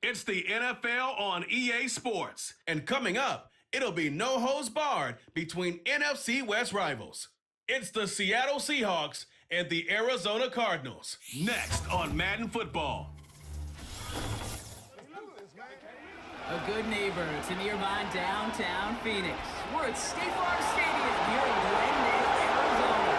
It's the NFL on EA Sports. And coming up, it'll be no holds barred between NFC West rivals. It's the Seattle Seahawks and the Arizona Cardinals. Next on Madden Football. A good neighbor to nearby downtown Phoenix. We're at State Farm Stadium here in Glendale, Arizona.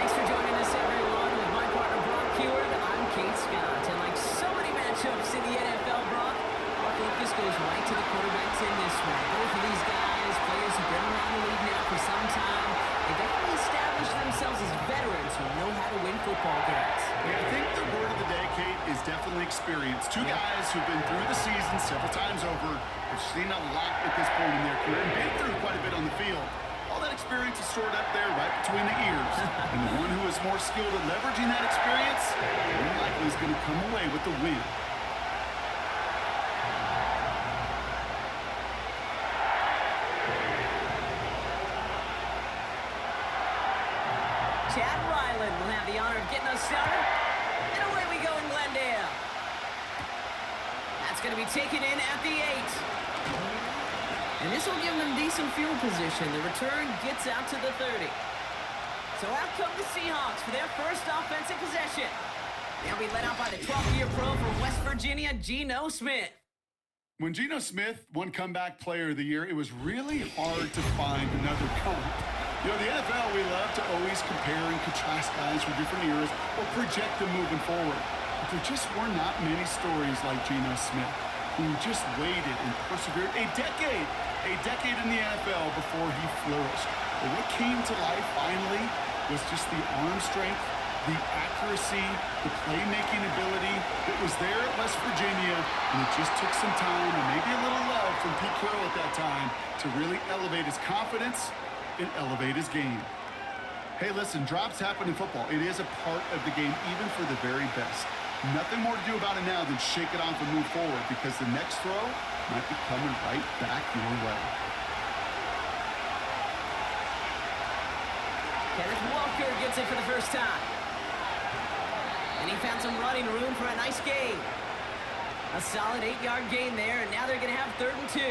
Thanks for joining us, everyone. With my partner, Brock Heward, I'm Kate Scott. And like so many matchups in the NFL, Brock, our focus goes right to the quarterbacks in this one. Both of these guys, players who've been around the league now for some time, they definitely established themselves as veterans who know how to win football games. Yeah, I think the word of the day, Kate, is definitely experience. Two guys who've been through the season several times over, have seen a lot at this point in their career, and been through quite a bit on the field. All that experience is stored up there right between the ears. And the one who is more skilled at leveraging that experience, more than likely is going to come away with the win. Chad Ryland will have the honor of getting us started. And away we go in Glendale. That's going to be taken in at the 8. And this will give them decent field position. The return gets out to the 30. So out come the Seahawks for their first offensive possession. They'll be led out by the 12th-year pro from West Virginia, Geno Smith. When Geno Smith won Comeback Player of the Year, it was really hard to find another comp. You know, the NFL, we love to always compare and contrast guys from different eras or project them moving forward. But there just were not many stories like Geno Smith, who just waited and persevered a decade in the NFL before he flourished. But what came to life finally was just the arm strength, the accuracy, the playmaking ability that was there at West Virginia, and it just took some time and maybe a little love from Pete Carroll at that time to really elevate his confidence and elevate his game. Hey, listen, drops happen in football. It is a part of the game, even for the very best. Nothing more to do about it now than shake it off and move forward, because the next throw might be coming right back your way. Kenneth Walker gets it for the first time. And he found some running room for a nice gain. A solid 8-yard gain there, and now they're going to have 3rd and 2.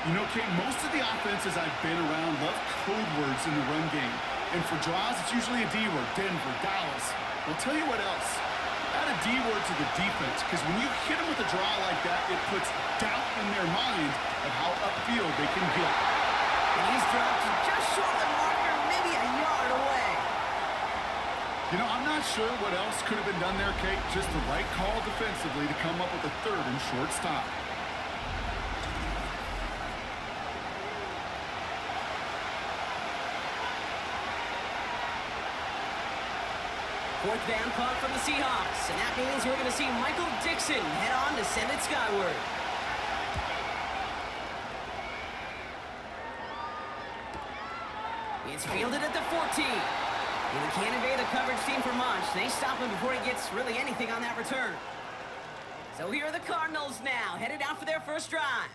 You know, Kate, most of the offenses I've been around love code words in the run game. And for draws, it's usually a D word, Denver, Dallas. I'll tell you what else. Add a D word to the defense, because when you hit them with a draw like that, it puts doubt in their mind of how upfield they can get. And he's dropped just short of the marker, maybe a yard away. You know, I'm not sure what else could have been done there, Kate. Just the right call defensively to come up with a 3rd and short stop. Fourth down punt from the Seahawks, and that means we're going to see Michael Dixon head on to send it skyward. It's fielded at the 14. And he can't evade the coverage team for much. They stop him before he gets really anything on that return. So here are the Cardinals now, headed out for their first drive.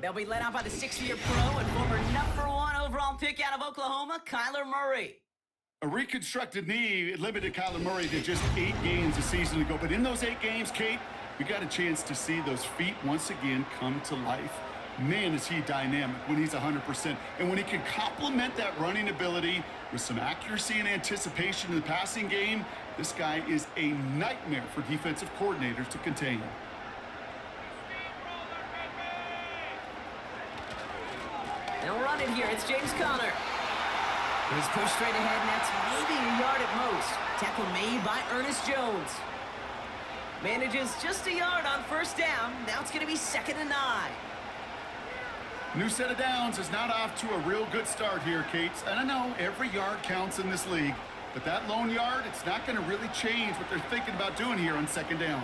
They'll be led out by the 6th-year pro and former #1 overall pick out of Oklahoma, Kyler Murray. A reconstructed knee limited Kyler Murray to just 8 games a season ago. But in those 8 games, Kate, we got a chance to see those feet once again come to life. Man, is he dynamic when he's 100%. And when he can complement that running ability with some accuracy and anticipation in the passing game, this guy is a nightmare for defensive coordinators to contain. They'll run it here. It's James Conner. He's pushed straight ahead, and that's maybe a yard at most. Tackle made by Ernest Jones. Manages just a yard on first down. Now it's going to be 2nd and 9. New set of downs is not off to a real good start here, Kate. And I know every yard counts in this league, but that lone yard, it's not going to really change what they're thinking about doing here on 2nd down.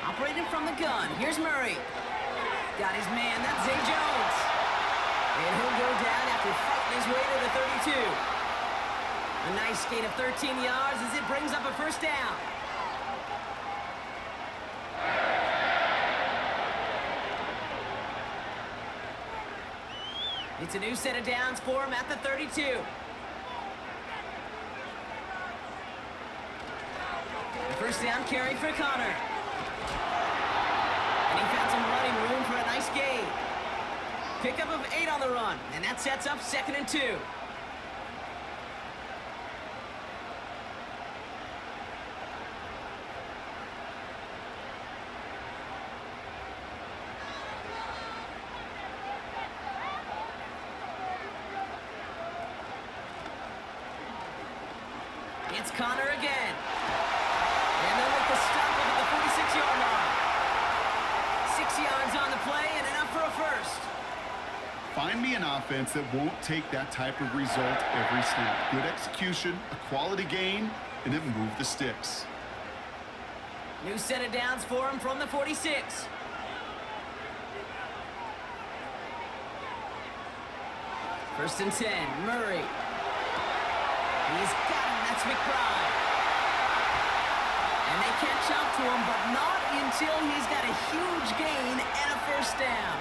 Operating from the gun, here's Murray. Got his man, that's Zay Jones. And he'll go down after fighting his way to the 32. A nice gain of 13 yards as it brings up a first down. It's a new set of downs for him at the 32. The first down carry for Connor. And he found some running room for a nice gain. Pickup of 8 on the run, and that sets up 2nd and 2. It's Connor again. And they'll make the stop up at the 46-yard line. 6 yards on the play and enough for a first. Find me an offense that won't take that type of result every snap. Good execution, a quality gain, and then move the sticks. New set of downs for him from the 46. First and 10, Murray. He's got him, that's McBride. And they catch up to him, but not until he's got a huge gain and a first down.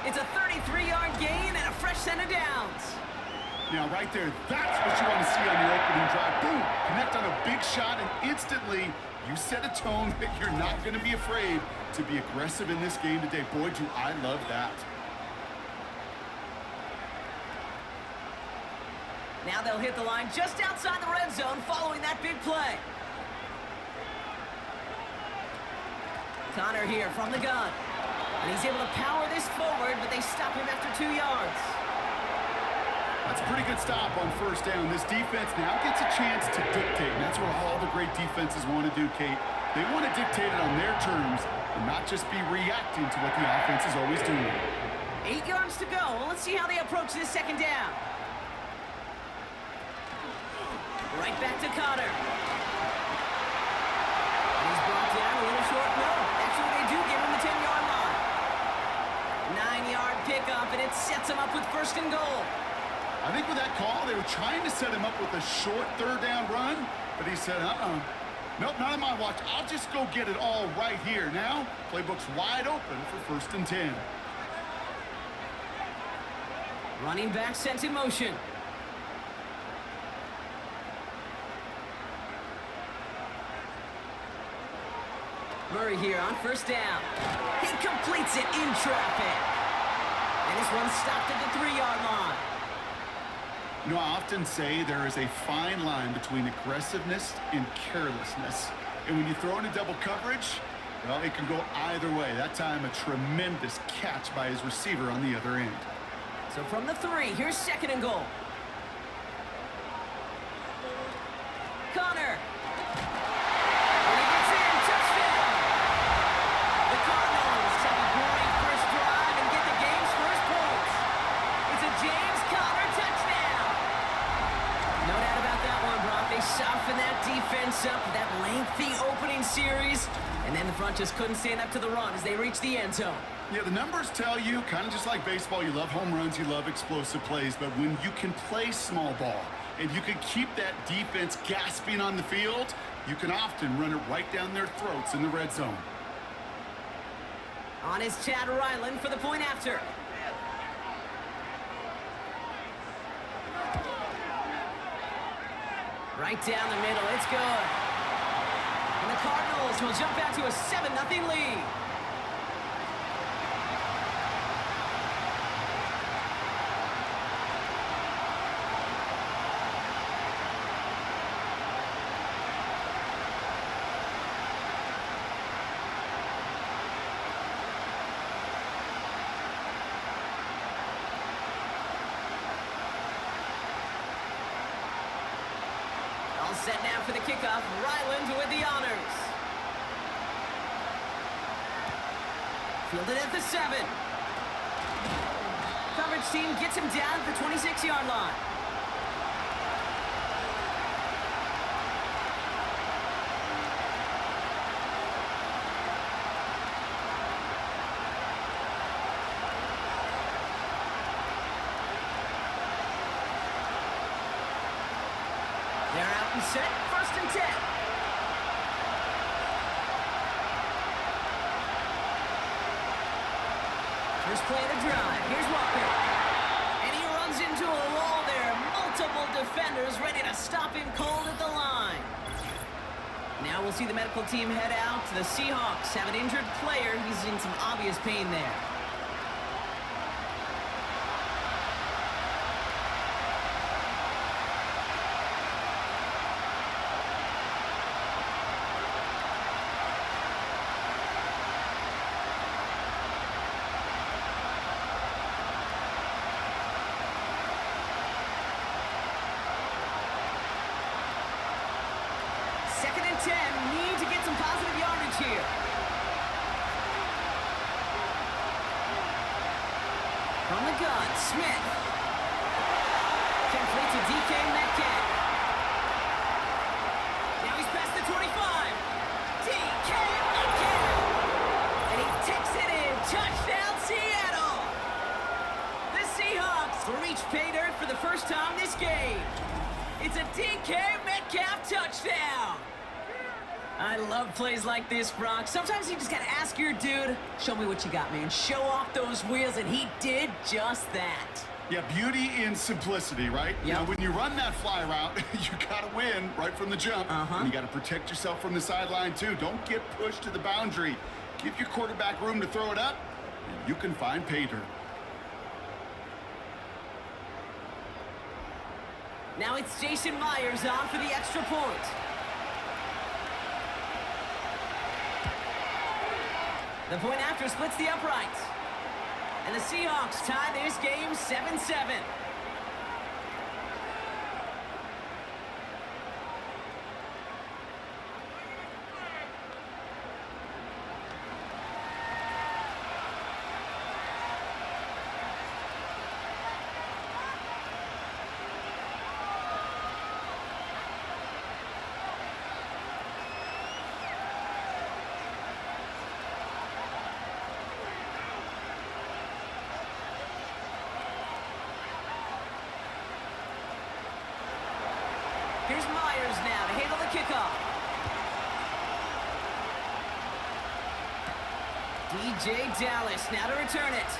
It's a 33-yard gain and a fresh set of downs. Now, right there, that's what you want to see on your opening drive. Boom! Connect on a big shot, and instantly, you set a tone that you're not going to be afraid to be aggressive in this game today. Boy, do I love that. Now they'll hit the line just outside the red zone following that big play. Connor here from the gun. And he's able to power this forward, but they stop him after 2 yards. That's a pretty good stop on first down. This defense now gets a chance to dictate, and that's what all the great defenses want to do, Kate. They want to dictate it on their terms and not just be reacting to what the offense is always doing. 8 yards to go. Let's see how they approach this second down. Right back to Connor. And he's brought down a little short. No, actually they do give him the 10-yard line. 9-yard pickup, and it sets him up with first and goal. I think with that call, they were trying to set him up with a short third down run, but he said, nope, not on my watch. I'll just go get it all right here. Now, playbook's wide open for first and 10. Running back sent in motion. Murray here on first down. He completes it in traffic. And this one stopped at the 3-yard line. You know, I often say there is a fine line between aggressiveness and carelessness. And when you throw into double coverage, well, it can go either way. That time, a tremendous catch by his receiver on the other end. So from the 3, here's second and goal. Connor. And he gets in. Touchdown. The Cardinals have a great first drive and get the game's first points. It's a James Conner touchdown. No doubt about that one, Brock. They soften that defense up, that lengthy opening series, and then the front just couldn't stand up to the run as they reached the end zone. Yeah, the numbers tell you, kind of just like baseball, you love home runs, you love explosive plays, but when you can play small ball and you can keep that defense gasping on the field, you can often run it right down their throats in the red zone. On is Chad Ryland for the point after. Right down the middle, it's good. And the Cardinals will jump out to a 7-0 lead. All set now for the kickoff. Ryland with the honors. Fielded at the 7. Coverage team gets him down at the 26-yard line. They're out and set, first and 10. First play of the drive, here's Walker. And he runs into a wall there. Multiple defenders ready to stop him cold at the line. Now we'll see the medical team head out to the Seahawks. Have an injured player. He's in some obvious pain there. Second and 10, need to get some positive yardage here. From the gun, Smith. Complete to DK Metcalf. Now he's past the 25. DK Metcalf. And he takes it in. Touchdown, Seattle. The Seahawks reach pay dirt for the first time this game. It's a DK Metcalf touchdown. I love plays like this, Brock. Sometimes you just got to ask your dude, show me what you got, man. Show off those wheels, and he did just that. Yeah, beauty in simplicity, right? Yep. You know, when you run that fly route, you got to win right from the jump. And you got to protect yourself from the sideline, too. Don't get pushed to the boundary. Give your quarterback room to throw it up, and you can find pay dirt. Now it's Jason Myers on for the extra point. The point after splits the uprights. And the Seahawks tie this game 7-7. Here's Myers now to handle the kickoff. DJ Dallas now to return it.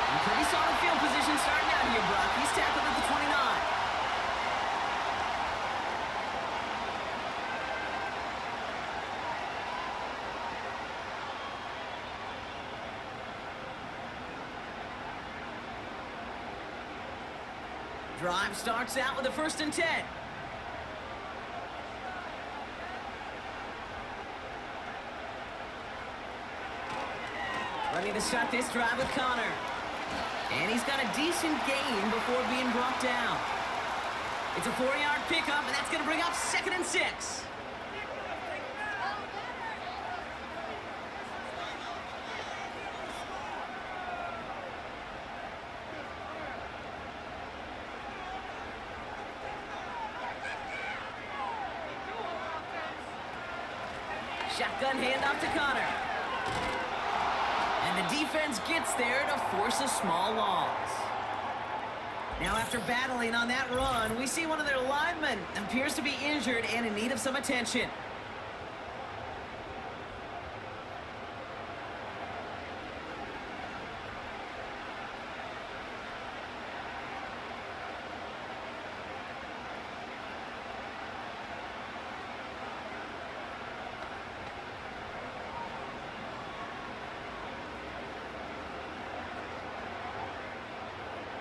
And pretty solid field position starting out here, Brock. He's tackled at the 29. Drive starts out with a 1st and 10. Ready to start this drive with Connor. And he's got a decent gain before being brought down. It's a 4-yard pickup, and that's going to bring up 2nd and 6. Shotgun handoff to Connor. And the defense gets there to force a small loss. Now after battling on that run, we see one of their linemen appears to be injured and in need of some attention.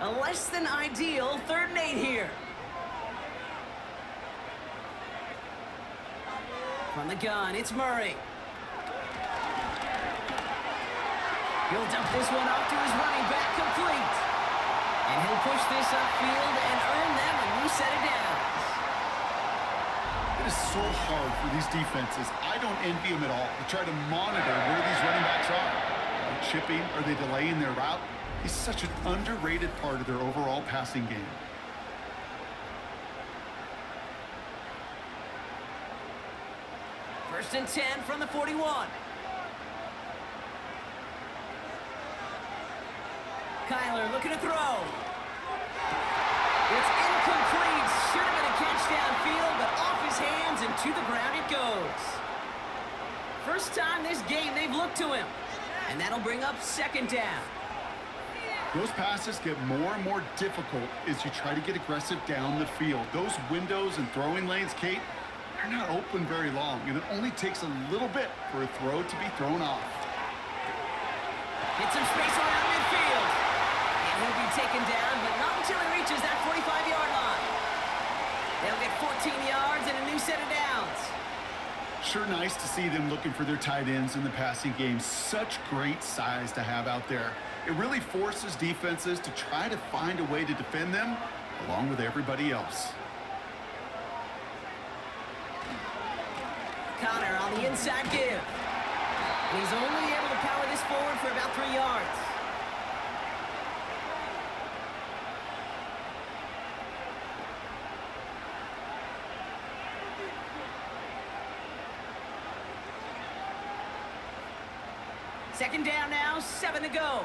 A less than ideal 3rd and 8 here. From the gun, it's Murray. He'll dump this one off to his running back, complete. And he'll push this upfield and earn them a new set of downs. It is so hard for these defenses. I don't envy them at all. They try to monitor where these running backs are. Are they chipping? Are they delaying their route? He's such an underrated part of their overall passing game. First and 10 from the 41. Kyler looking to throw. It's incomplete. Should have been a catch downfield, but off his hands and to the ground it goes. First time this game they've looked to him. And that'll bring up 2nd down. Those passes get more and more difficult as you try to get aggressive down the field. Those windows and throwing lanes, Kate, they're not open very long, and it only takes a little bit for a throw to be thrown off. Get some space around midfield. And he'll be taken down, but not until he reaches that 45-yard line. They'll get 14 yards and a new set of downs. Sure nice to see them looking for their tight ends in the passing game. Such great size to have out there. It really forces defenses to try to find a way to defend them along with everybody else. Connor on the inside give. And he's only able to power this forward for about 3 yards. Second down now, 7 to go.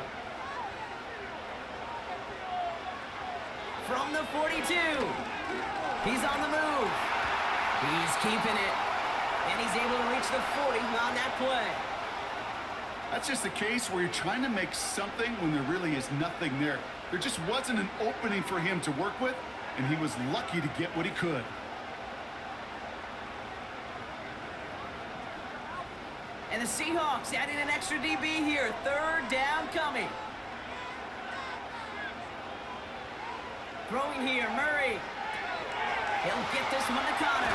From the 42. He's on the move. He's keeping it. And he's able to reach the 40 on that play. That's just a case where you're trying to make something when there really is nothing there. There just wasn't an opening for him to work with, and he was lucky to get what he could. And the Seahawks adding an extra DB here. Third down coming. Throwing here, Murray. He'll get this one to Connor.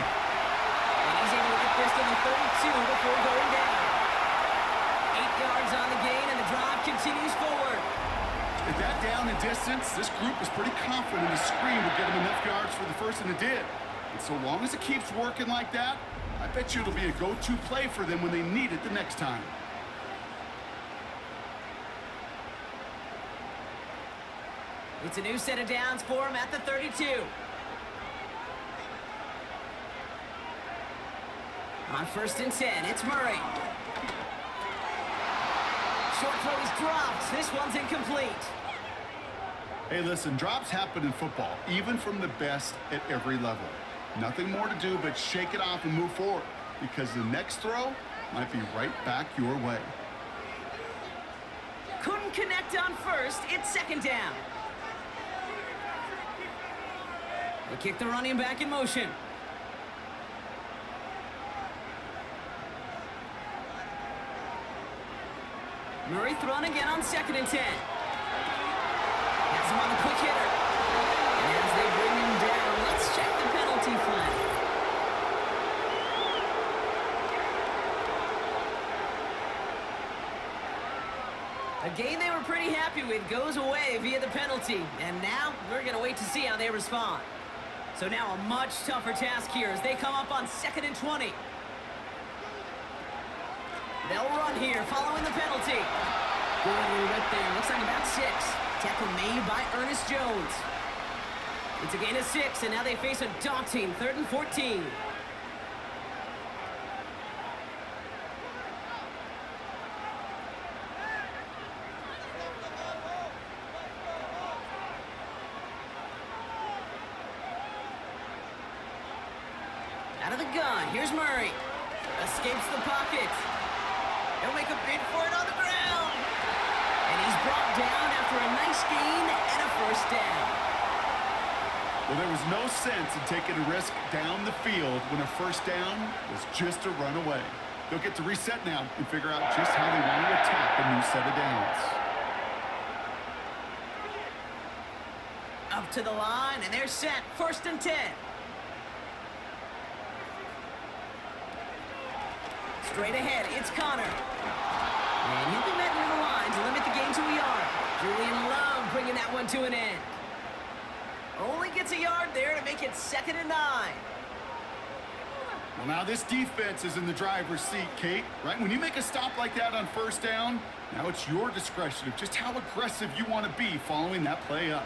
And he's able to get this to the 32 before going down. 8 yards on the gain, and the drive continues forward. At that down and distance, this group was pretty confident the screen would get him enough yards for the first, and it did. And so long as it keeps working like that, I bet you it'll be a go-to play for them when they need it the next time. It's a new set of downs for him at the 32. On 1st and 10, it's Murray. Short throw is dropped. This one's incomplete. Hey, listen, drops happen in football, even from the best at every level. Nothing more to do but shake it off and move forward, because the next throw might be right back your way. Couldn't connect on first. It's second down. They kick the running back in motion. Murray thrown again on 2nd and 10. Has him on the quick hitter. And as they bring him down, let's check the penalty flag. A game they were pretty happy with goes away via the penalty. And now we're going to wait to see how they respond. So now a much tougher task here as they come up on 2nd and 20. They'll run here following the penalty. Good little rip there. Looks like about 6. Tackle made by Ernest Jones. It's a gain of 6, and now they face a daunting 3rd and 14. Out of the gun, here's Murray. Escapes the pocket. He'll make a bid for it on the ground. And he's brought down after a nice gain and a 1st down. Well, there was no sense in taking a risk down the field when a 1st down was just a run away. They'll get to reset now and figure out just how they want to attack a new set of downs. Up to the line, and they're set. 1st and 10. Straight ahead, it's Connor. And he'll be met near the line to limit the game to a yard. Julian Love bringing that one to an end. Only gets a yard there to make it 2nd and 9. Well, now this defense is in the driver's seat, Kate, right? When you make a stop like that on 1st down, now it's your discretion of just how aggressive you want to be following that play up.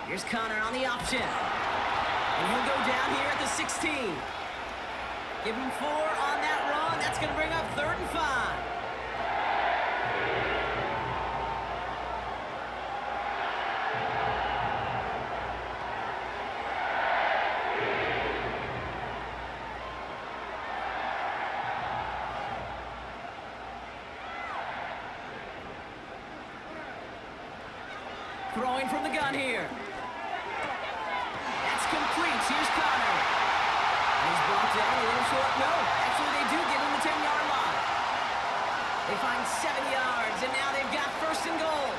Here's Connor on the option. And he'll go down here at the 16. Give him 4 on that run. That's going to bring up 3rd and 5. Throwing from the gun here. That's complete. Here's Connor. a little short. No, actually they do get him the 10-yard line. They find 7 yards, and now they've got first and goal.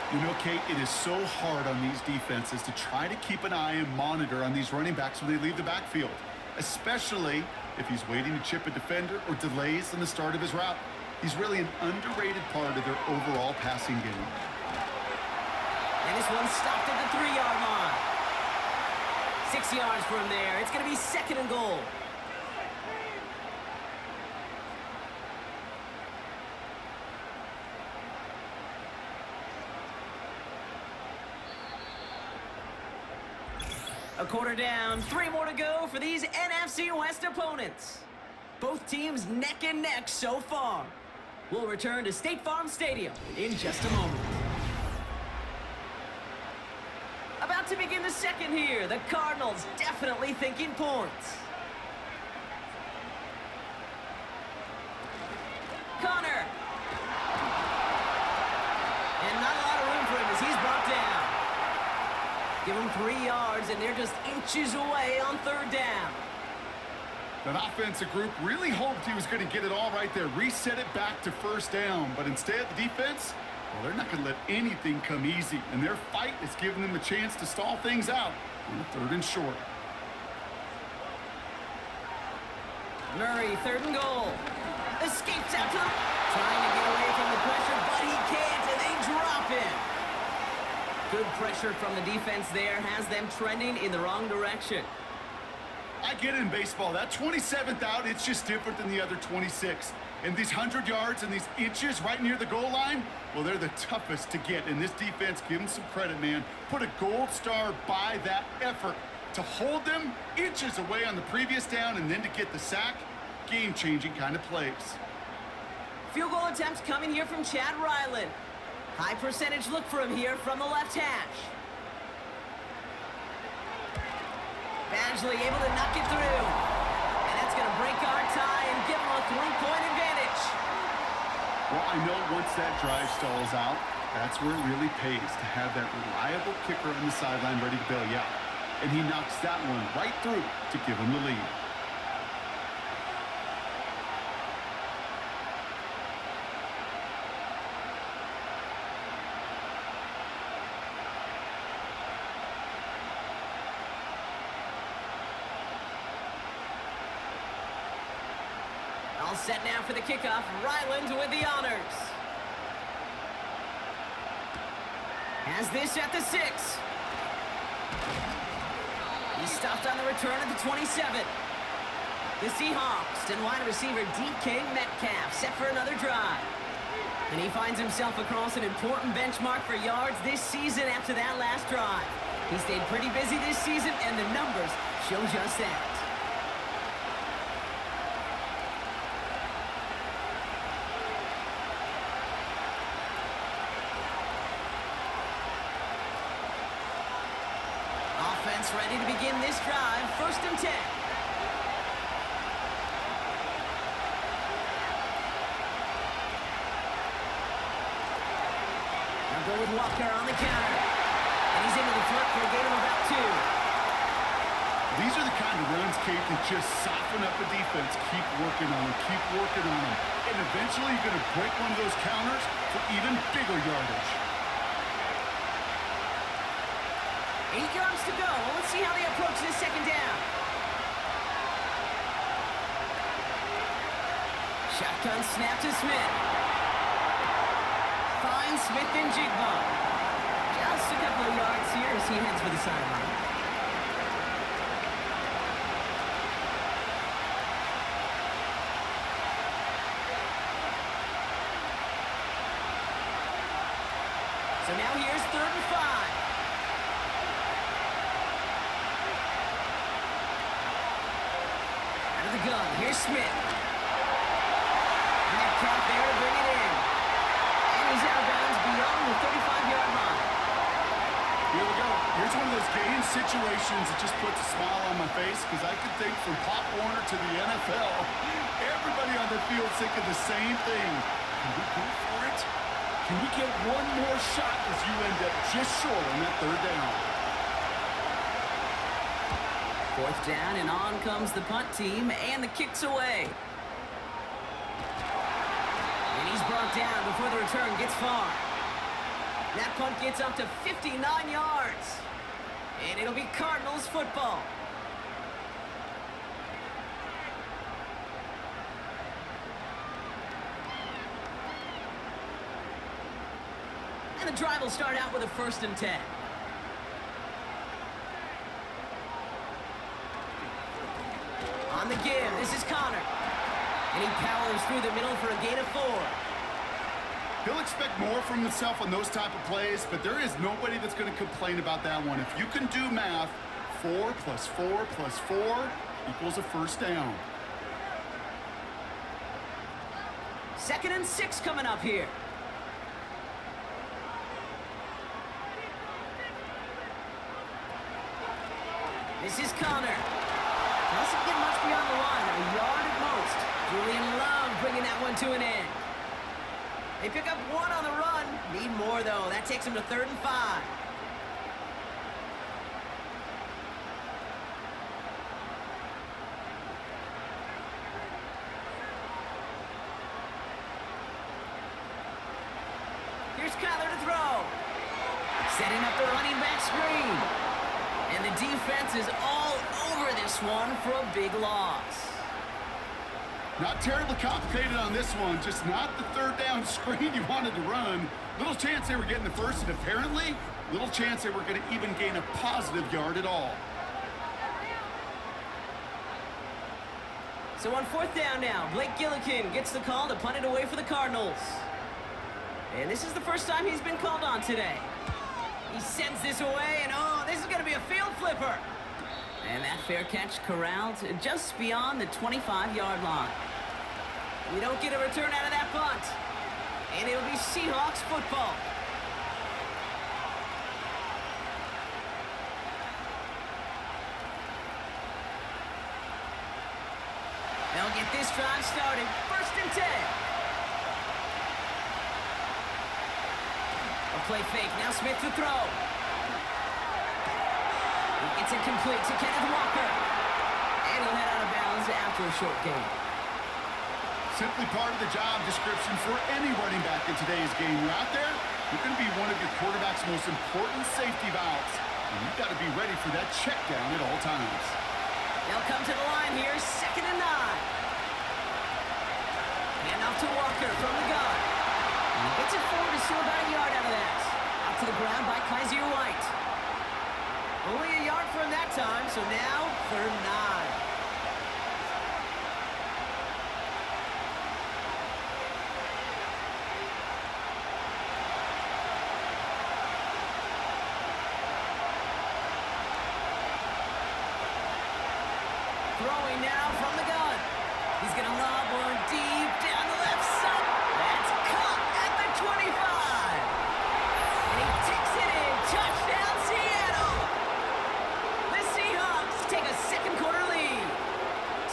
You know, Kate, it is so hard on these defenses to try to keep an eye and monitor on these running backs when they leave the backfield, especially if he's waiting to chip a defender or delays in the start of his route. He's really an underrated part of their overall passing game. And this one stopped at the 3-yard line. 6 yards from there. It's going to be second and goal. A quarter down, 3 more to go for these NFC West opponents. Both teams neck and neck so far. We'll return to State Farm Stadium in just a moment. About to begin the second here. The Cardinals definitely thinking points. Connor. And not a lot of room for him as he's brought down. Give him 3 yards, and they're just inches away on third down. That offensive group really hoped he was going to get it all right there, reset it back to first down. But instead, the defense, well, they're not going to let anything come easy. And their fight is giving them a chance to stall things out on a third and short. Murray, third and goal. Escapes out to the... Trying to get away from the pressure, but he can't, and they drop him. Good pressure from the defense there has them trending in the wrong direction. I get it in baseball. That 27th out, it's just different than the other 26. And these 100 yards and these inches right near the goal line, well, they're the toughest to get. And this defense, give them some credit, man. Put a gold star by that effort. To hold them inches away on the previous down and then to get the sack, game-changing kind of plays. Field goal attempts coming here from Chad Ryland. High percentage look for him here from the left hash. Badgley able to knock it through. And that's going to break our tie and give him a 3-point advantage. Well, I know once that drive stalls out, that's where it really pays to have that reliable kicker on the sideline ready to bail you out. And he knocks that one right through to give him the lead. All set now for the kickoff. Ryland with the honors. Has this at the 6. He stopped on the return at the 27. The Seahawks and wide receiver DK Metcalf set for another drive. And he finds himself across an important benchmark for yards this season after that last drive. He stayed pretty busy this season, and the numbers show just that. Offense ready to begin this drive. First and 10. Now go with Walker on the counter. And he's into the front for a gain of about 2. These are the kind of runs, Kate, that just soften up the defense. Keep working on them. Keep working on them. And eventually you're going to break one of those counters for even bigger yardage. 8 yards to go. Let's see how they approach this second down. Shotgun snap to Smith. Finds Smith and Jigba. Just a couple of yards here as he heads for the sideline. So now here's 3rd and 5. Out of the gun, here's Smith. Metcalf there to bring it in. And he's out of bounds beyond the 35-yard line. Here we go. Here's one of those game situations that just puts a smile on my face because I could think from Pop Warner to the NFL, everybody on the field thinking the same thing. Can we go for it? Can we get one more shot as you end up just short on that 3rd down? Fourth down, and on comes the punt team, and the kick's away. And he's brought down before the return gets far. That punt gets up to 59 yards. And it'll be Cardinals football. And the drive will start out with a 1st and 10. On the give, this is Connor. And he powers through the middle for a gain of 4. He'll expect more from himself on those type of plays, but there is nobody that's going to complain about that one. If you can do math, 4 plus 4 plus 4 equals a 1st down. 2nd and 6 coming up here. This is Connor. Doesn't get much beyond the line, a yard at most. Julian Love bringing that one to an end. They pick up 1 on the run. Need more, though. That takes them to 3rd and 5. Here's Kyler to throw. Setting up the running back screen. And the defense is all over this one for a big loss. Not terribly complicated on this one, just not the 3rd down screen you wanted to run. Little chance they were getting the 1st, and apparently, little chance they were going to even gain a positive yard at all. So on 4th down now, Blake Gillikin gets the call to punt it away for the Cardinals. And this is the first time he's been called on today. He sends this away, and oh, this is going to be a field flipper. And that fair catch corralled just beyond the 25-yard line. We don't get a return out of that punt. And it'll be Seahawks football. They'll get this drive started. 1st and 10. A play fake. Now Smith to throw. It's incomplete to Kenneth Walker. And he'll head out of bounds after a short gain. Simply part of the job description for any running back in today's game. You're out there, you're going to be one of your quarterback's most important safety valves. And you've got to be ready for that check down at all times. They'll come to the line here, 2nd and 9. Hand off to Walker from the gun. And he gets it forward to steal about a yard out of that. Out to the ground by Kaiser White. Only a yard for him that time, so now 3rd and 9. Throwing now from the gun. He's going to lob one deep down the left side. That's caught at the 25. And he takes it in. Touchdown, Seattle. The Seahawks take a 2nd quarter lead.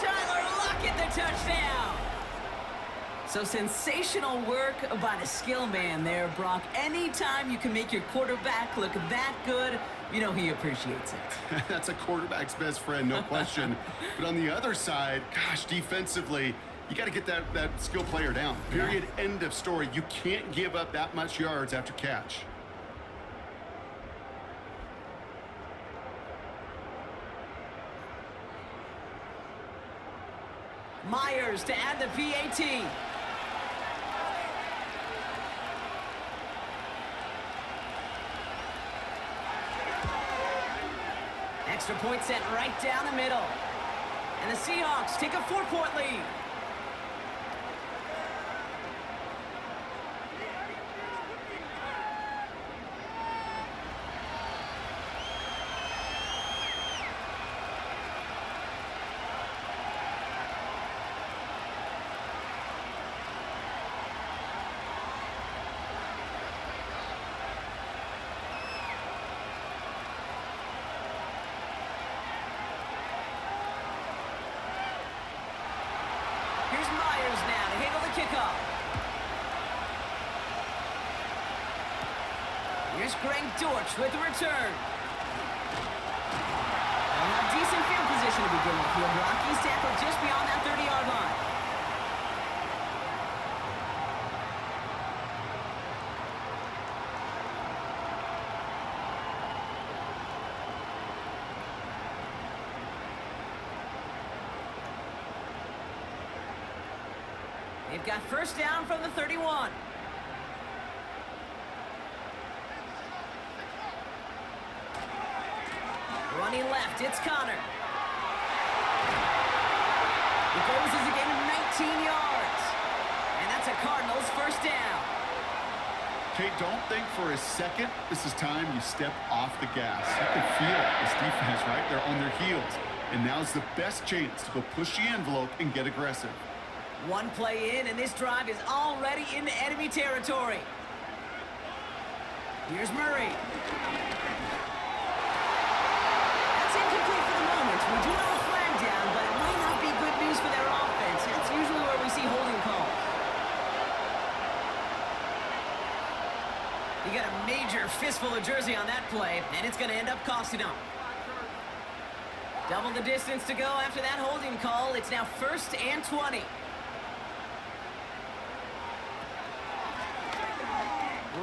Tyler Lockett, the touchdown. So sensational work by the skill man there, Brock. Anytime you can make your quarterback look that good, you know he appreciates it. That's a quarterback's best friend, no question. But on the other side, gosh, defensively, you got to get that skill player down. Period. Yeah. End of story. You can't give up that much yards after catch. Myers to add the PAT. Extra point set right down the middle. And the Seahawks take a 4-point lead. Here's Myers now to handle the kickoff. Here's Greg Dortch with the return. decent field position to begin with. He'll block his tackle just beyond that 30-yard line. They've got first down from the 31. Running left, it's Connor. He closes a gain of 19 yards. And that's a Cardinals first down. Kate, don't think for a second this is time you step off the gas. You can feel this defense, right? They're on their heels. And now's the best chance to go push the envelope and get aggressive. One play in, and this drive is already into enemy territory. Here's Murray. That's incomplete for the moment. We do have a flag down, but it might not be good news for their offense. That's usually where we see holding calls. You got a major fistful of jersey on that play, and it's going to end up costing them. Double the distance to go after that holding call. It's now 1st and 20.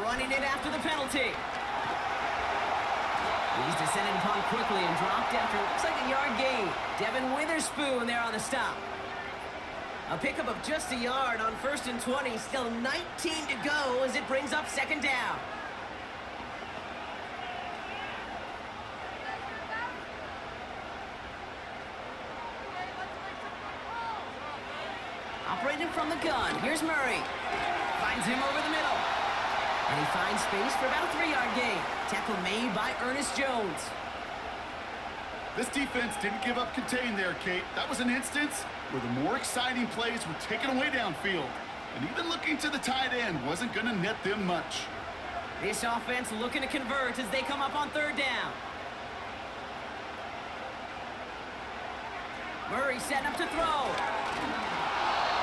Running it after the penalty. He's descended upon quickly and dropped after it looks like a yard gain. Devin Witherspoon there on the stop. A pickup of just a yard on 1st and 20. Still 19 to go as it brings up 2nd down. Operating from the gun. Here's Murray. Finds him over the middle. And he finds space for about a 3-yard gain. Tackle made by Ernest Jones. This defense didn't give up contain there, Kate. That was an instance where the more exciting plays were taken away downfield. And even looking to the tight end wasn't going to net them much. This offense looking to convert as they come up on 3rd down. Murray setting up to throw.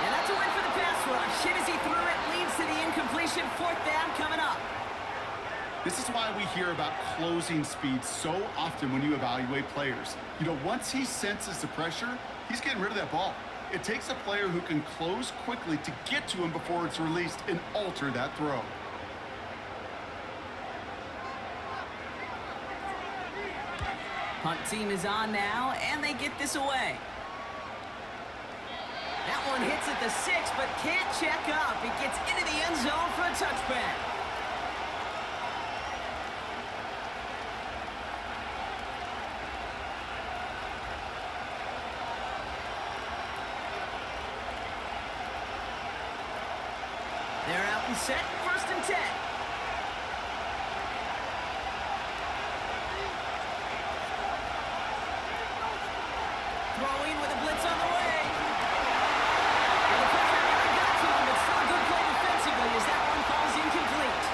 And that's a win for the pass rush. Hit as he threw it, leads to the incompletion. 4th down coming up. This is why we hear about closing speed so often when you evaluate players. You know, once he senses the pressure, he's getting rid of that ball. It takes a player who can close quickly to get to him before it's released and alter that throw. Punt team is on now, and they get this away. That one hits at the 6, but can't check up. It gets into the end zone for a touchback. They're out and set, 1st and 10. Throwing with a blitz on the way. And the pressure never got to him, but still a good play defensively as that one falls incomplete.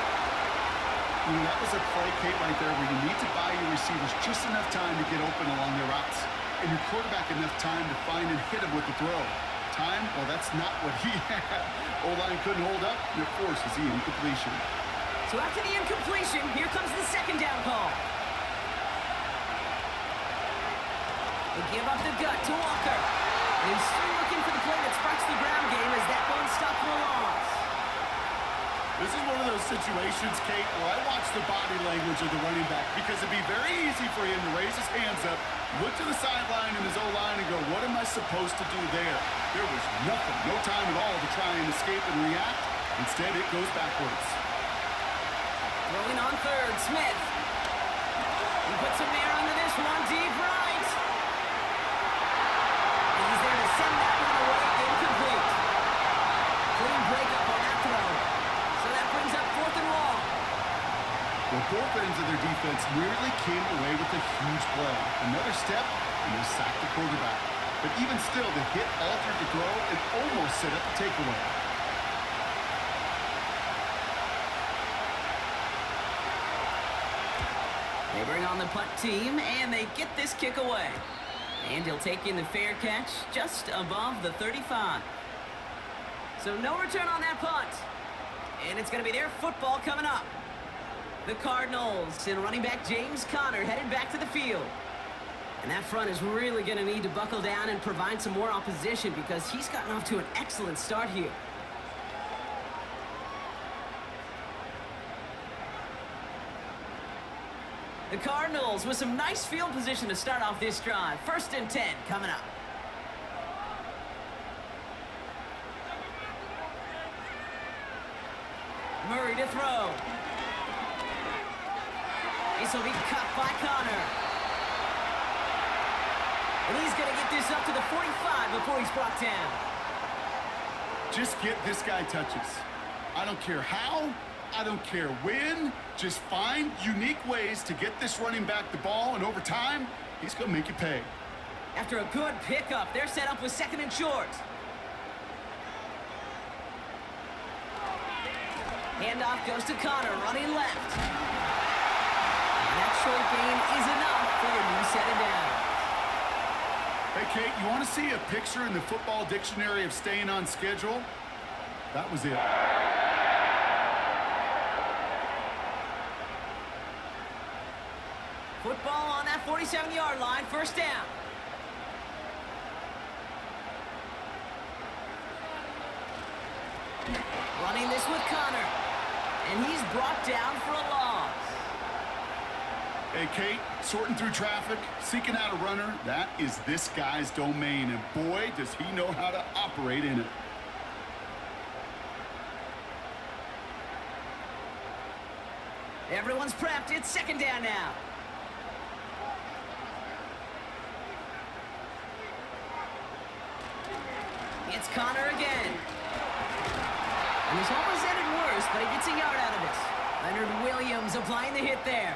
I mean, that was a play, Kate, right there where you need to buy your receivers just enough time to get open along their routes. And your quarterback enough time to find and hit him with the throw. Time? Well, that's not what he had. O-line couldn't hold up, and it forces the incompletion. So after the incompletion, here comes the 2nd down call. They give up the gut to Walker. And he's still looking for the play that sparks the ground game as that one stopped for a loss. This is one of those situations, Kate, where I watch the body language of the running back because it'd be very easy for him to raise his hands up, look to the sideline in his O-line and go, what am I supposed to do there? There was nothing, no time at all to try and escape and react. Instead, it goes backwards. Throwing on 3rd, Smith. He puts him there under this one, deep right. And he's there to send that one away, incomplete. Clean breakup on that throw. So that brings up 4th and long. Well, both ends of their defense nearly came away with a huge play. Another step, and they sacked the quarterback. But even still, the hit altered the throw and almost set up the takeaway. They bring on the punt team, and they get this kick away. And he'll take in the fair catch just above the 35. So no return on that punt. And it's going to be their football coming up. The Cardinals and running back James Conner headed back to the field. And that front is really going to need to buckle down and provide some more opposition because he's gotten off to an excellent start here. The Cardinals with some nice field position to start off this drive. 1st and 10 coming up. Murray to throw. This will be cut by Connor. And he's going to get this up to the 45 before he's brought down. Just get this guy touches. I don't care how, I don't care when. Just find unique ways to get this running back the ball, and over time, he's going to make you pay. After a good pickup, they're set up with 2nd and short. Handoff goes to Connor, running left. And that short gain is enough for a new set of downs. Hey, Kate, you want to see a picture in the football dictionary of staying on schedule? That was it. Football on that 47-yard line, 1st down. Running this with Connor. And he's brought down for a loss. Hey, Kate, sorting through traffic, seeking out a runner, that is this guy's domain, and boy, does he know how to operate in it. Everyone's prepped. It's 2nd down now. It's Connor again. And this almost ended worse, but he gets a yard out of it. Leonard Williams applying the hit there.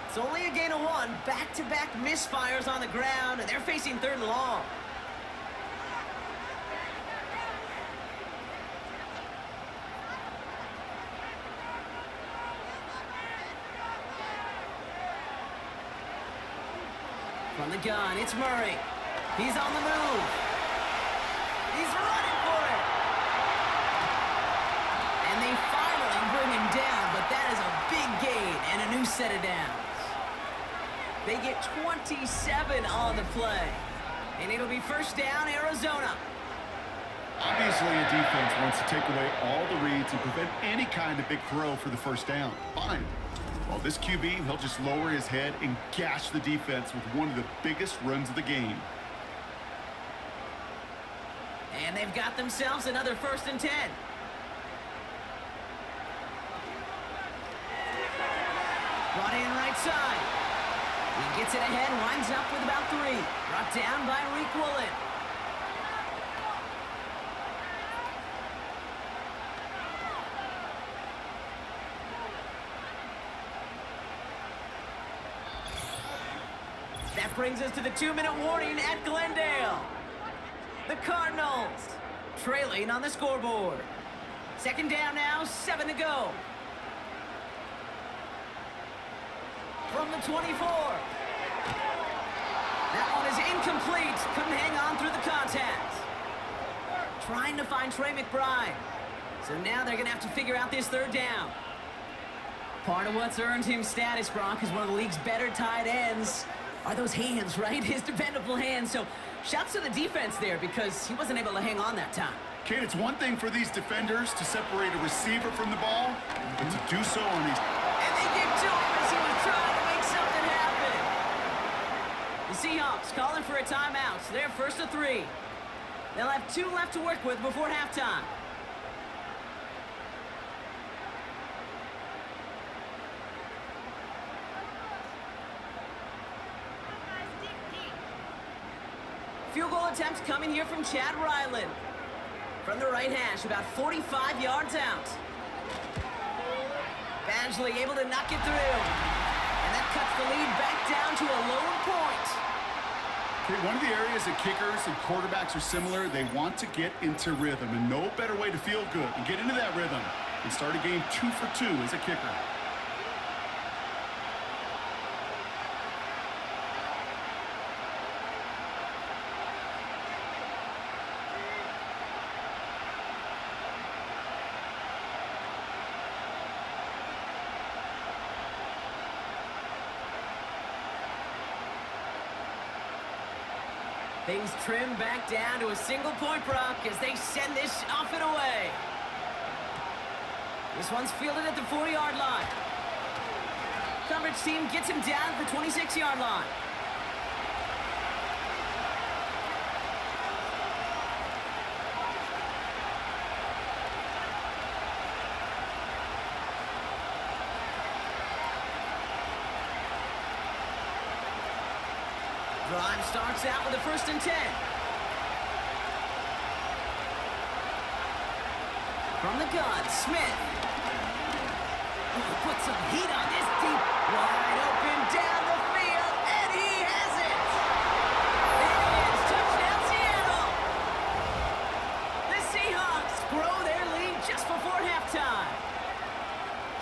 It's only a gain of 1. Back-to-back misfires on the ground, and they're facing 3rd and long. From the gun, it's Murray. He's on the move. He's running for it. And they finally bring him down, but that is a big gain and a new set of downs. They get 27 on the play. And it'll be 1st down, Arizona. Obviously, a defense wants to take away all the reads and prevent any kind of big throw for the 1st down. Fine. Well, this QB, he'll just lower his head and gash the defense with one of the biggest runs of the game. And they've got themselves another 1st and 10. Running right side. He gets it ahead, winds up with about 3. Brought down by Reek Woolen. That brings us to the 2-minute warning at Glendale. The Cardinals trailing on the scoreboard. 2nd down now, 7 to go. From the 24. That one is incomplete. Couldn't hang on through the contact. Trying to find Trey McBride. So now they're going to have to figure out this 3rd down. Part of what's earned him status, Brock, is one of the league's better tight ends. Are those hands, right? His dependable hands. So shouts to the defense there because he wasn't able to hang on that time. Kate, it's one thing for these defenders to separate a receiver from the ball, but to do so on these... And they get to him as he was trying to make something happen. The Seahawks calling for a timeout. So they're 1st to 3. They'll have 2 left to work with before halftime. Field goal attempts coming here from Chad Ryland. From the right hash, about 45 yards out. Badgley able to knock it through. And that cuts the lead back down to a lone point. Okay, one of the areas that kickers and quarterbacks are similar, they want to get into rhythm. And no better way to feel good and get into that rhythm and start a game 2 for 2 as a kicker. Things trim back down to a single point, Brock, as they send this off and away. This one's fielded at the 4-yard line. Coverage team gets him down at the 26-yard line. Drive starts out with a 1st and 10. From the gun, Smith. Put some heat on this deep, wide open down the field, and he has it! It is touchdown Seattle! The Seahawks grow their lead just before halftime.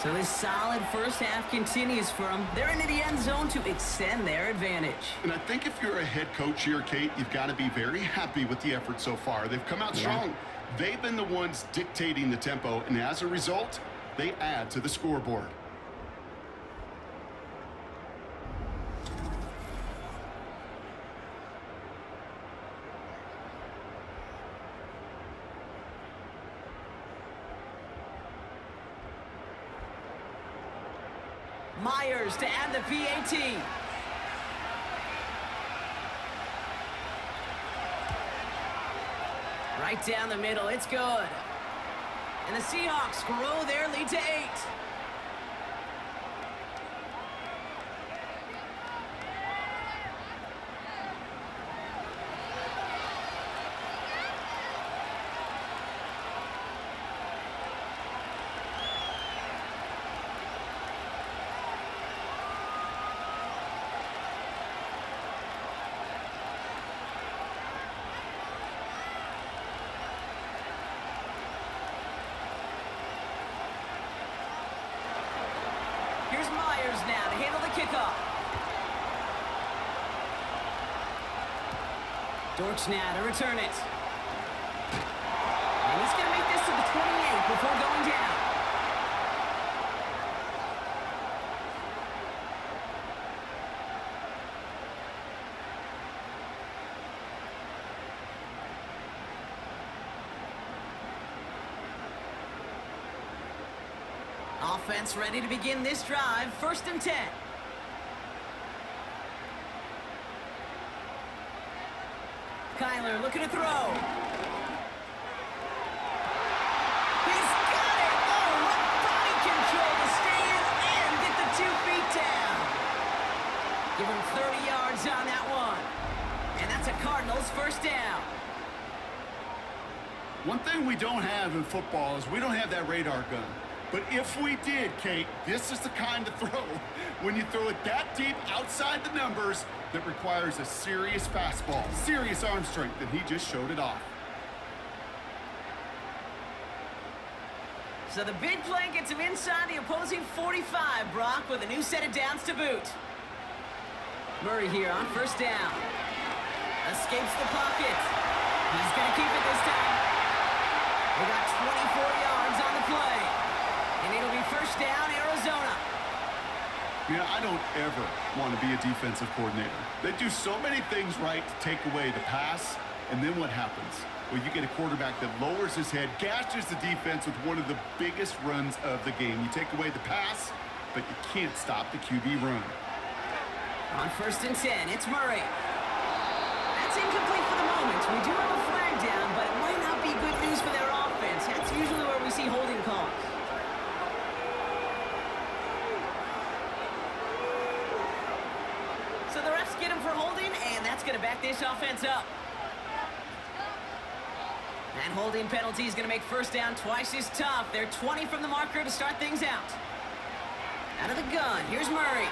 So this solid first half continues for them. They're into the end zone to extend their advantage. And I think if you're a head coach here, Kate, you've got to be very happy with the effort so far. They've come out strong. They've been the ones dictating the tempo, and as a result, they add to the scoreboard. Myers to add the PAT. Right down the middle, it's good. And the Seahawks grow their lead to 8. Here's Myers now to handle the kickoff. Dortch now to return it. And he's going to make this to the 28 before going down. Offense ready to begin this drive. 1st and 10. Kyler looking to throw. He's got it! Oh, what body control to stay in and get the 2 feet down. Give him 30 yards on that one. And that's a Cardinals 1st down. One thing we don't have in football is we don't have that radar gun. But if we did, Kate, this is the kind of throw, when you throw it that deep outside the numbers, that requires a serious fastball, serious arm strength, and he just showed it off. So the big play gets him inside the opposing 45, Brock, with a new set of downs to boot. Murray here on 1st down. Escapes the pocket. He's going to keep it this time. We got 24 yards on the play. And it'll be 1st down, Arizona. Yeah, I don't ever want to be a defensive coordinator. They do so many things right to take away the pass, and then what happens? Well, you get a quarterback that lowers his head, gashes the defense with one of the biggest runs of the game. You take away the pass, but you can't stop the QB run. On 1st and 10, it's Murray. That's incomplete for the moment. We do have a flag down, but it might not be good news for their offense. That's usually where we see holding calls. So the refs get him for holding, and that's going to back this offense up. That holding penalty is going to make 1st down twice as tough. They're 20 from the marker to start things out. Out of the gun, here's Murray.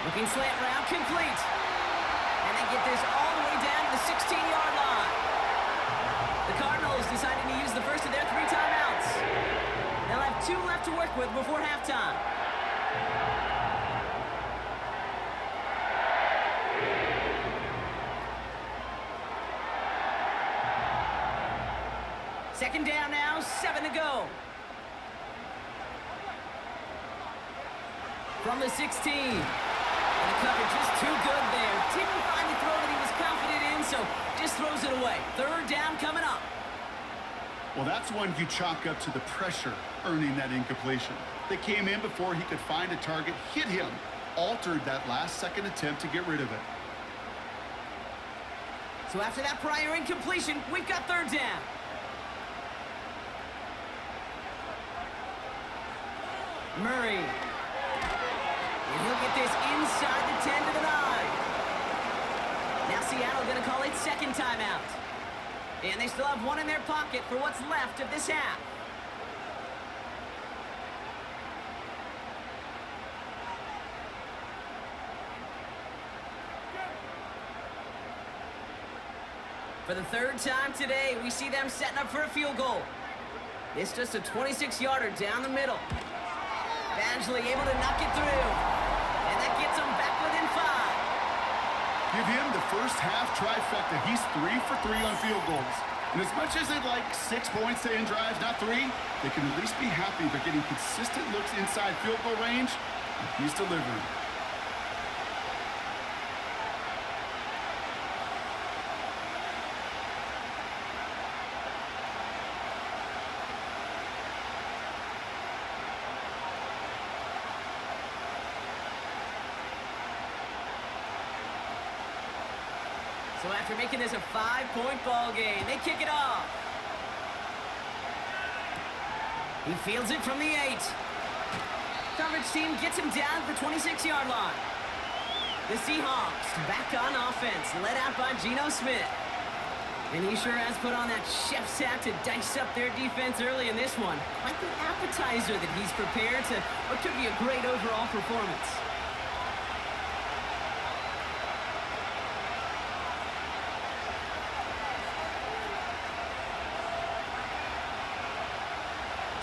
Looking slant route, complete. And they get this all the way down to the 16-yard line. The Cardinals deciding to use the first of their 3 timeouts. They'll have 2 left to work with before halftime. Second down now, 7 to go. From the 16. And the coverage is too good there. Didn't find the throw that he was confident in, so just throws it away. Third down coming up. Well, that's one you chalk up to the pressure earning that incompletion. They came in before he could find a target, hit him, altered that last-second attempt to get rid of it. So after that prior incompletion, we've got third down. Murray. And he'll get this inside the 10 to the 9. Now Seattle going to call it second timeout. And they still have one in their pocket for what's left of this half. For the third time today, we see them setting up for a field goal. It's just a 26-yarder down the middle. Badgley able to knock it through. And that gets them back within 5. Give him the first half trifecta. He's 3 for 3 on field goals. And as much as they'd like 6 points to end drives, not 3, they can at least be happy they're getting consistent looks inside field goal range, and he's delivering. So after making this a 5-point ball game, they kick it off. He fields it from the 8. Coverage team gets him down at the 26-yard line. The Seahawks back on offense, led out by Geno Smith. And he sure has put on that chef's hat to dice up their defense early in this one. Quite the appetizer that he's prepared to what could be a great overall performance.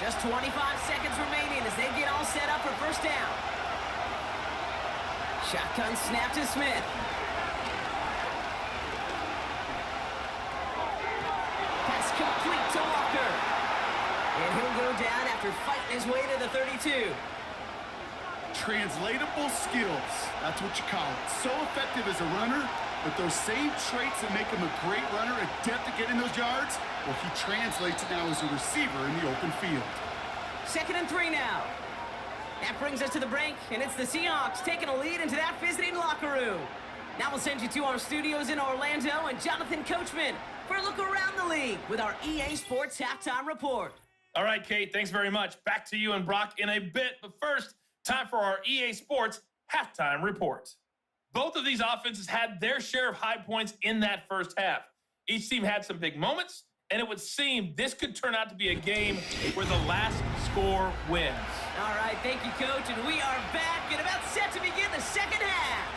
Just 25 seconds remaining as they get all set up for first down. Shotgun snap to Smith. Pass complete to Walker. And he'll go down after fighting his way to the 32. Translatable skills. That's what you call it. So effective as a runner, but those same traits that make him a great runner, adept at getting those yards, well, he translates it now as a receiver in the open field. 2nd and 3 now. That brings us to the break, and it's the Seahawks taking a lead into that visiting locker room. Now we'll send you to our studios in Orlando and Jonathan Coachman for a look around the league with our EA Sports Halftime Report. All right, Kate, thanks very much. Back to you and Brock in a bit, but first, time for our EA Sports Halftime Report. Both of these offenses had their share of high points in that first half. Each team had some big moments, and it would seem this could turn out to be a game where the last score wins. All right, thank you, Coach, and we are back and about set to begin the second half.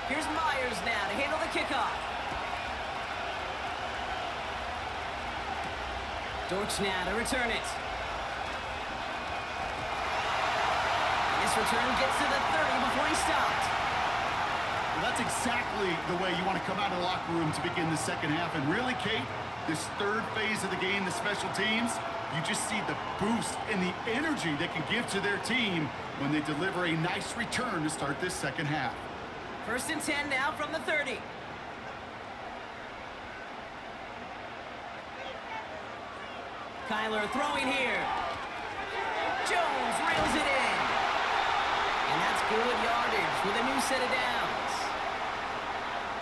Here's Myers now to handle the kickoff. Dortch now to return it. This return gets to the 30 before he stopped. Well, that's exactly the way you want to come out of the locker room to begin the second half. And really, Kate, this third phase of the game, the special teams, you just see the boost and the energy they can give to their team when they deliver a nice return to start this second half. 1st and 10 now from the 30. Kyler throwing here. Jones rails it in. And that's good yardage with a new set of downs.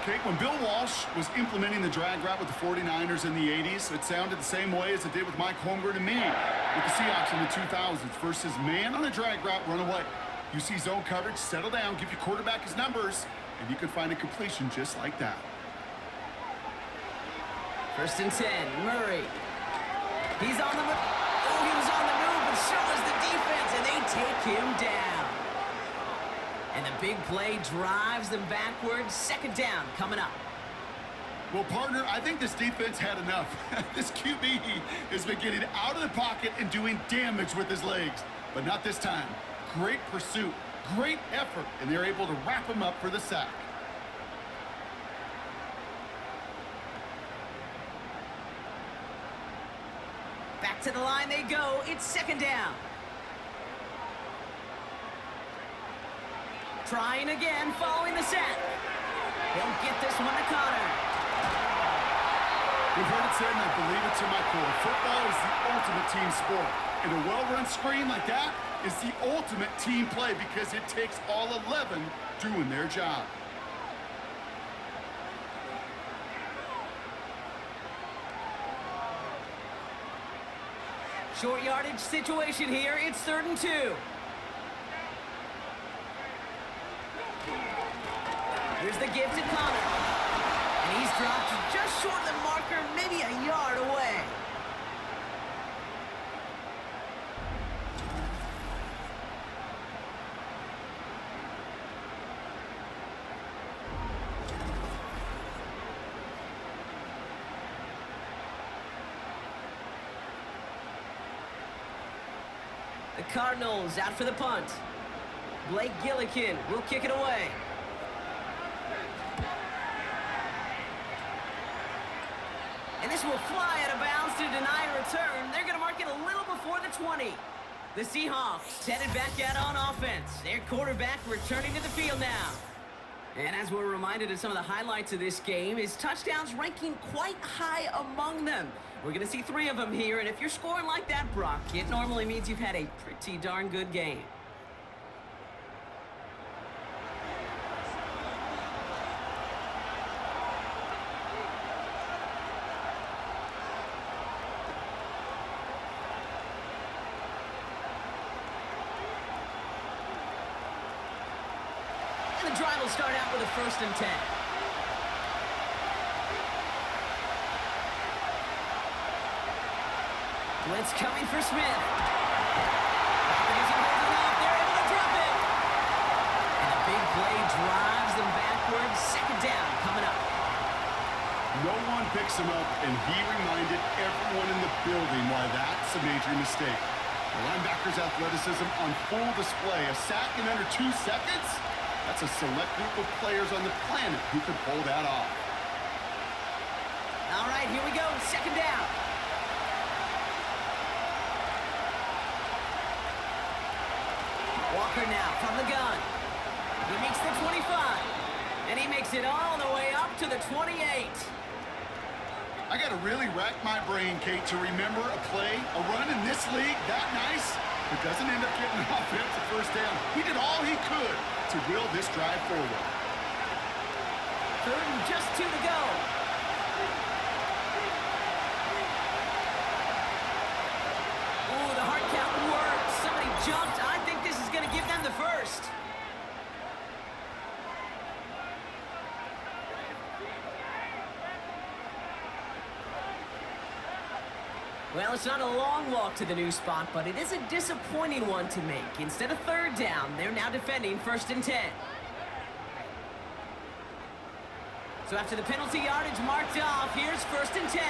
Okay, when Bill Walsh was implementing the drag route with the 49ers in the 80s, it sounded the same way as it did with Mike Holmgren and me with the Seahawks in the 2000s. Versus man on a drag route, run away. You see zone coverage, settle down, give your quarterback his numbers, and you can find a completion just like that. 1st and 10, Murray. He's on the move. Oh, he was on the move, but so is the defense, and they take him down. And the big play drives them backwards. 2nd down coming up. Well, partner, I think this defense had enough. This QB has been getting out of the pocket and doing damage with his legs, but not this time. Great pursuit, great effort, and they're able to wrap him up for the sack. Back to the line they go. It's second down. Trying again, following the sack. He'll get this one to Connor. We've heard it said, and I believe it to my core. Football is the ultimate team sport. And a well-run screen like that is the ultimate team play because it takes all 11 doing their job. Short yardage situation here. It's 3rd and 2. Here's the give to Connor. And he's dropped just short of the marker, maybe a yard away. The Cardinals out for the punt. Blake Gillikin will kick it away. And this will fly out of bounds to deny a return. They're going to mark it a little before the 20. The Seahawks headed back out on offense. Their quarterback returning to the field now. And as we're reminded of some of the highlights of this game, his touchdowns ranking quite high among them. We're going to see 3 of them here, and if you're scoring like that, Brock, it normally means you've had a pretty darn good game. And the drive will start out with a 1st and 10. Blitz coming for Smith. Isn't holding off. They're able to drop it. And the big play drives them backwards. 2nd down coming up. No one picks him up, and he reminded everyone in the building why that's a major mistake. The linebacker's athleticism on full display. A sack in under 2 seconds? That's a select group of players on the planet who could pull that off. All right, here we go. 2nd down. Walker now from the gun. He makes the 25. And he makes it all the way up to the 28. I got to really rack my brain, Kate, to remember a play, a run in this league that nice, but doesn't end up getting an offensive 1st down. He did all he could to will this drive forward. 3rd and just 2 to go. Ooh, the hard count worked. Somebody jumped. I think this is going to give them the 1st. Well, it's not a long walk to the new spot, but it is a disappointing one to make. Instead of 3rd down, they're now defending 1st and 10. So after the penalty yardage marked off, here's 1st and 10.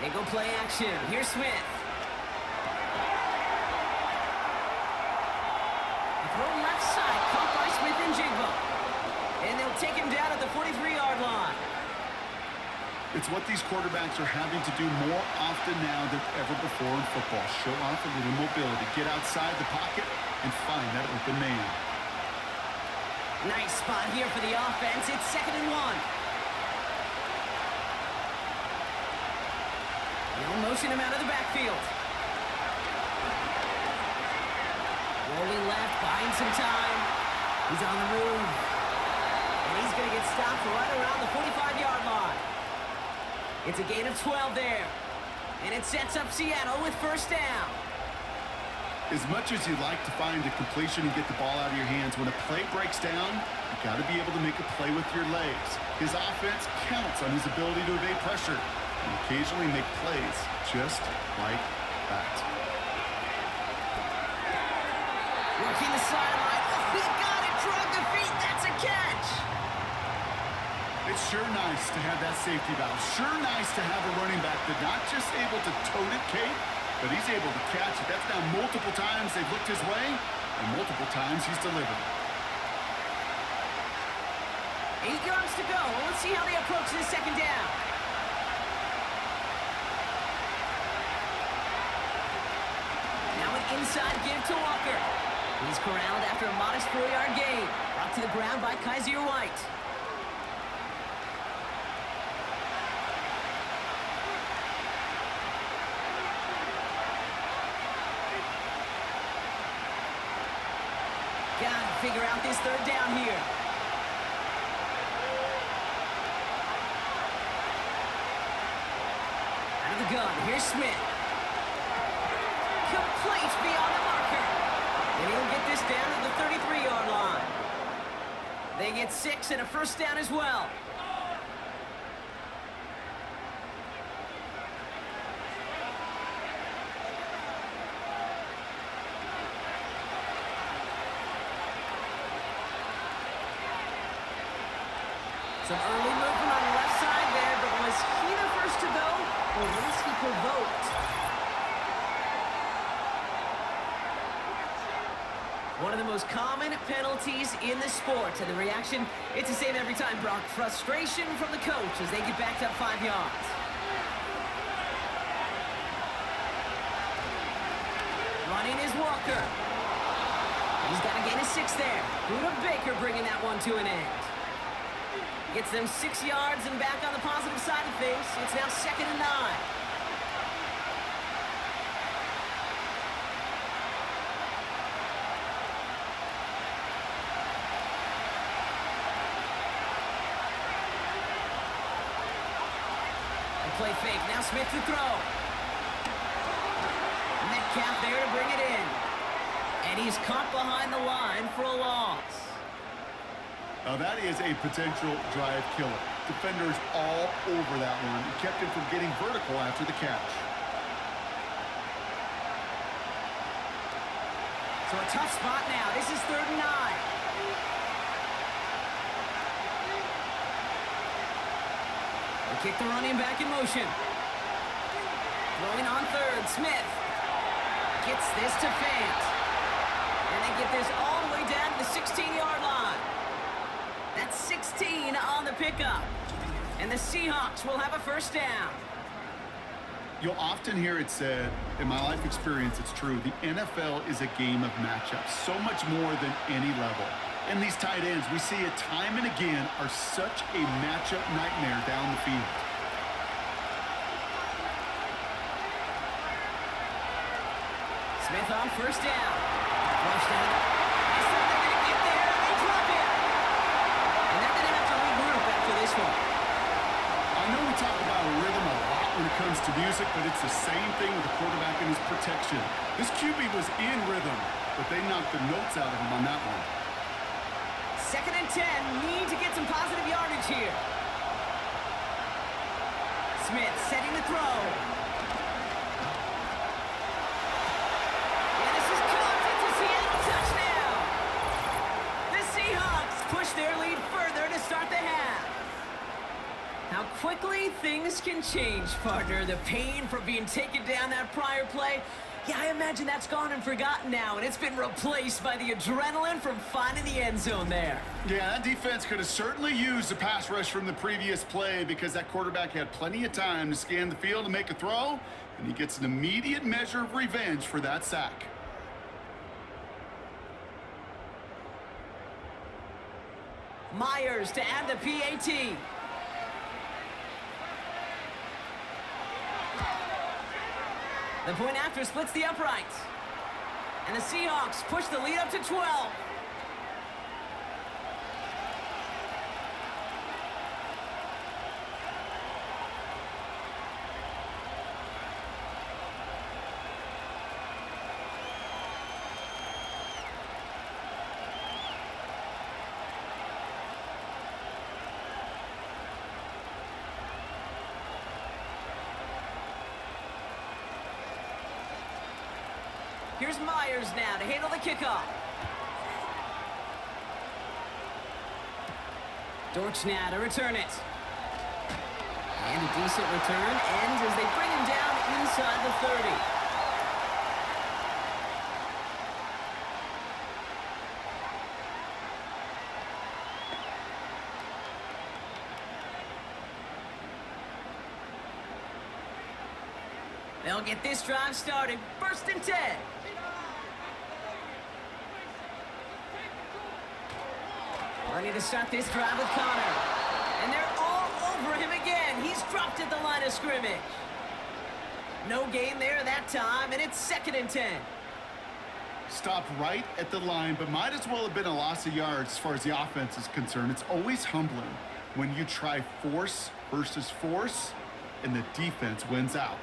They go play action. Here's Smith. Throw left side, caught by Smith and Jigba. And they'll take him down at the 43-yard line. It's what these quarterbacks are having to do more often now than ever before in football. Show off a little mobility. Get outside the pocket and find that open man. Nice spot here for the offense. It's 2nd and 1. They'll motion him out of the backfield. Rolling left, buying some time. He's on the move. And he's going to get stopped right around the 45-yard line. It's a gain of 12 there. And it sets up Seattle with 1st down. As much as you'd like to find a completion and get the ball out of your hands, when a play breaks down, you got to be able to make a play with your legs. His offense counts on his ability to evade pressure and occasionally make plays just like that. Working the sideline. Oh, he got it. Drug the feet. That's a catch. It's sure nice to have that safety valve. Sure nice to have a running back that's not just able to tote it, Kate, but he's able to catch it. That's now multiple times they've looked his way, and multiple times he's delivered. 8 yards to go. Let's see how they approach this 2nd down. inside give to Walker. He's corralled after a modest 4-yard gain. Brought to the ground by Kaiser White. Gotta figure out this third down here. Out of the gun, here's Smith. Complete beyond the marker. And he'll get this down to the 33-yard line. They get 6 and a first down as well. Some early movement on the left side there, but was he the first to go, or was he provoked? One of the most common penalties in the sport, and the reaction, it's the same every time, Brock. Frustration from the coach as they get backed up 5 yards. Running is Walker. He's got to gain a 6 there. Buda Baker bringing that one to an end. Gets them 6 yards and back on the positive side of things. It's now 2nd and 9. They play fake. Now Smith to throw. Metcalf there to bring it in. And he's caught behind the line for a loss. Now that is a potential drive killer. Defenders all over that one. It kept him from getting vertical after the catch. So a tough spot now. This is 3rd and 9. They kick the running back in motion. Throwing on 3rd. Smith gets this to Fant. And they get this all the way down to the 16-yard line. That's 16 on the pickup. And the Seahawks will have a first down. You'll often hear it said, in my life experience, it's true, the NFL is a game of matchups, so much more than any level. And these tight ends, we see it time and again, are such a matchup nightmare down the field. Smith on first down. Flushed out. They're going to get there, and they drop it. And they're going to have to regroup after this one. I know we talk about rhythm a lot when it comes to music, but it's the same thing with the quarterback and his protection. This QB was in rhythm, but they knocked the notes out of him on that one. 2nd and 10. Need to get some positive yardage here. Smith setting the throw. And this is caught. It's a Seattle touchdown. The Seahawks push their lead further to start the half. How quickly things can change, partner. The pain from being taken down that prior play, yeah, I imagine that's gone and forgotten now, and it's been replaced by the adrenaline from finding the end zone there. Yeah, that defense could have certainly used the pass rush from the previous play because that quarterback had plenty of time to scan the field and make a throw, and he gets an immediate measure of revenge for that sack. Myers to add the PAT. The point after splits the uprights. And the Seahawks push the lead up to 12. Here's Myers now to handle the kickoff. Dortch now to return it. And a decent return ends as they bring him down inside the 30. They'll get this drive started. 1st and 10. Ready to start this drive with Connor. And they're all over him again. He's dropped at the line of scrimmage. No gain there that time, and it's 2nd and 10. Stopped right at the line, but might as well have been a loss of yards as far as the offense is concerned. It's always humbling when you try force versus force, and the defense wins out.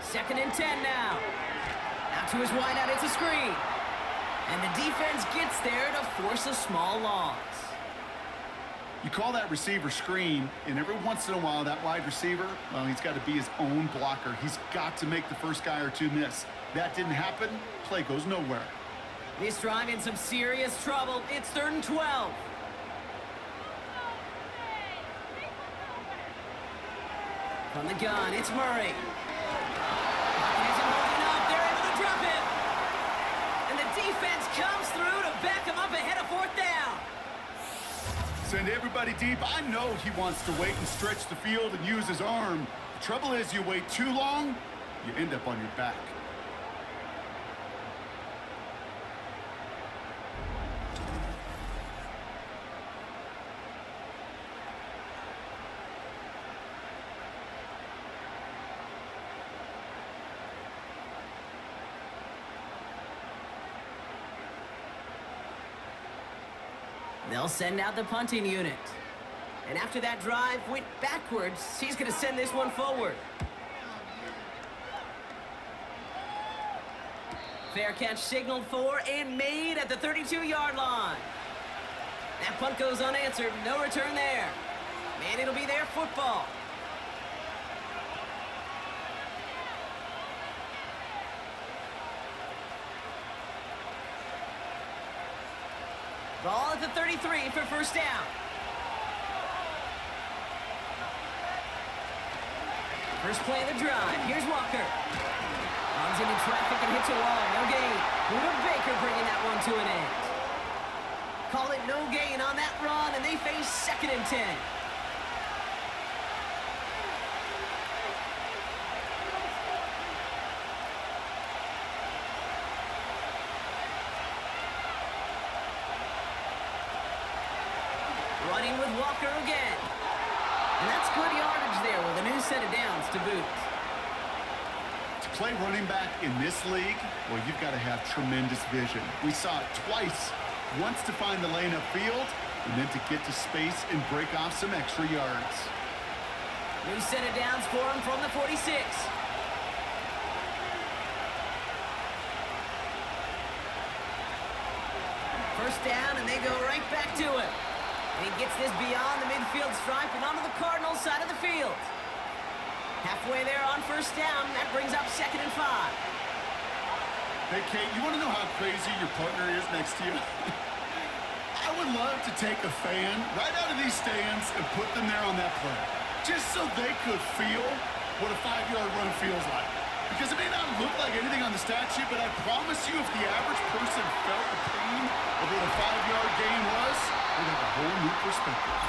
Second and 10 now. Out to his wideout, it's a screen. And the defense gets there to force a small loss. You call that receiver screen, and every once in a while, that wide receiver, well, he's got to be his own blocker. He's got to make the first guy or two miss. That didn't happen, play goes nowhere. This drive in some serious trouble. It's 3rd and 12. From the gun, it's Murray. He isn't holding up. They're able to drop it. And the defense comes through to back him up ahead of 4th down. Send everybody deep. I know he wants to wait and stretch the field and use his arm. The trouble is, you wait too long, you end up on your back. They'll send out the punting unit. And after that drive went backwards, he's going to send this one forward. Fair catch signaled for and made at the 32-yard line. That punt goes unanswered. No return there. And it'll be their football. Ball at the 33 for 1st down. First play of the drive. Here's Walker. Runs into traffic and hits a wall. No gain. Buda Baker bringing that one to an end. Call it no gain on that run, and they face 2nd and 10. Running with Walker again. And that's good yardage there with a new set of downs to boot. To play running back in this league, well, you've got to have tremendous vision. We saw it twice. Once to find the lane upfield, and then to get to space and break off some extra yards. New set of downs for him from the 46. First down, and they go right back to it. And he gets this beyond the midfield stripe and onto the Cardinals side of the field. Halfway there on 1st down, that brings up 2nd and 5. Hey, Kate, you want to know how crazy your partner is next to you? I would love to take a fan right out of these stands and put them there on that play, just so they could feel what a 5-yard run feels like. Because it may not look like anything on the stat sheet, but I promise you if the average person felt the pain of what a 5-yard gain was, we'd have a whole new perspective.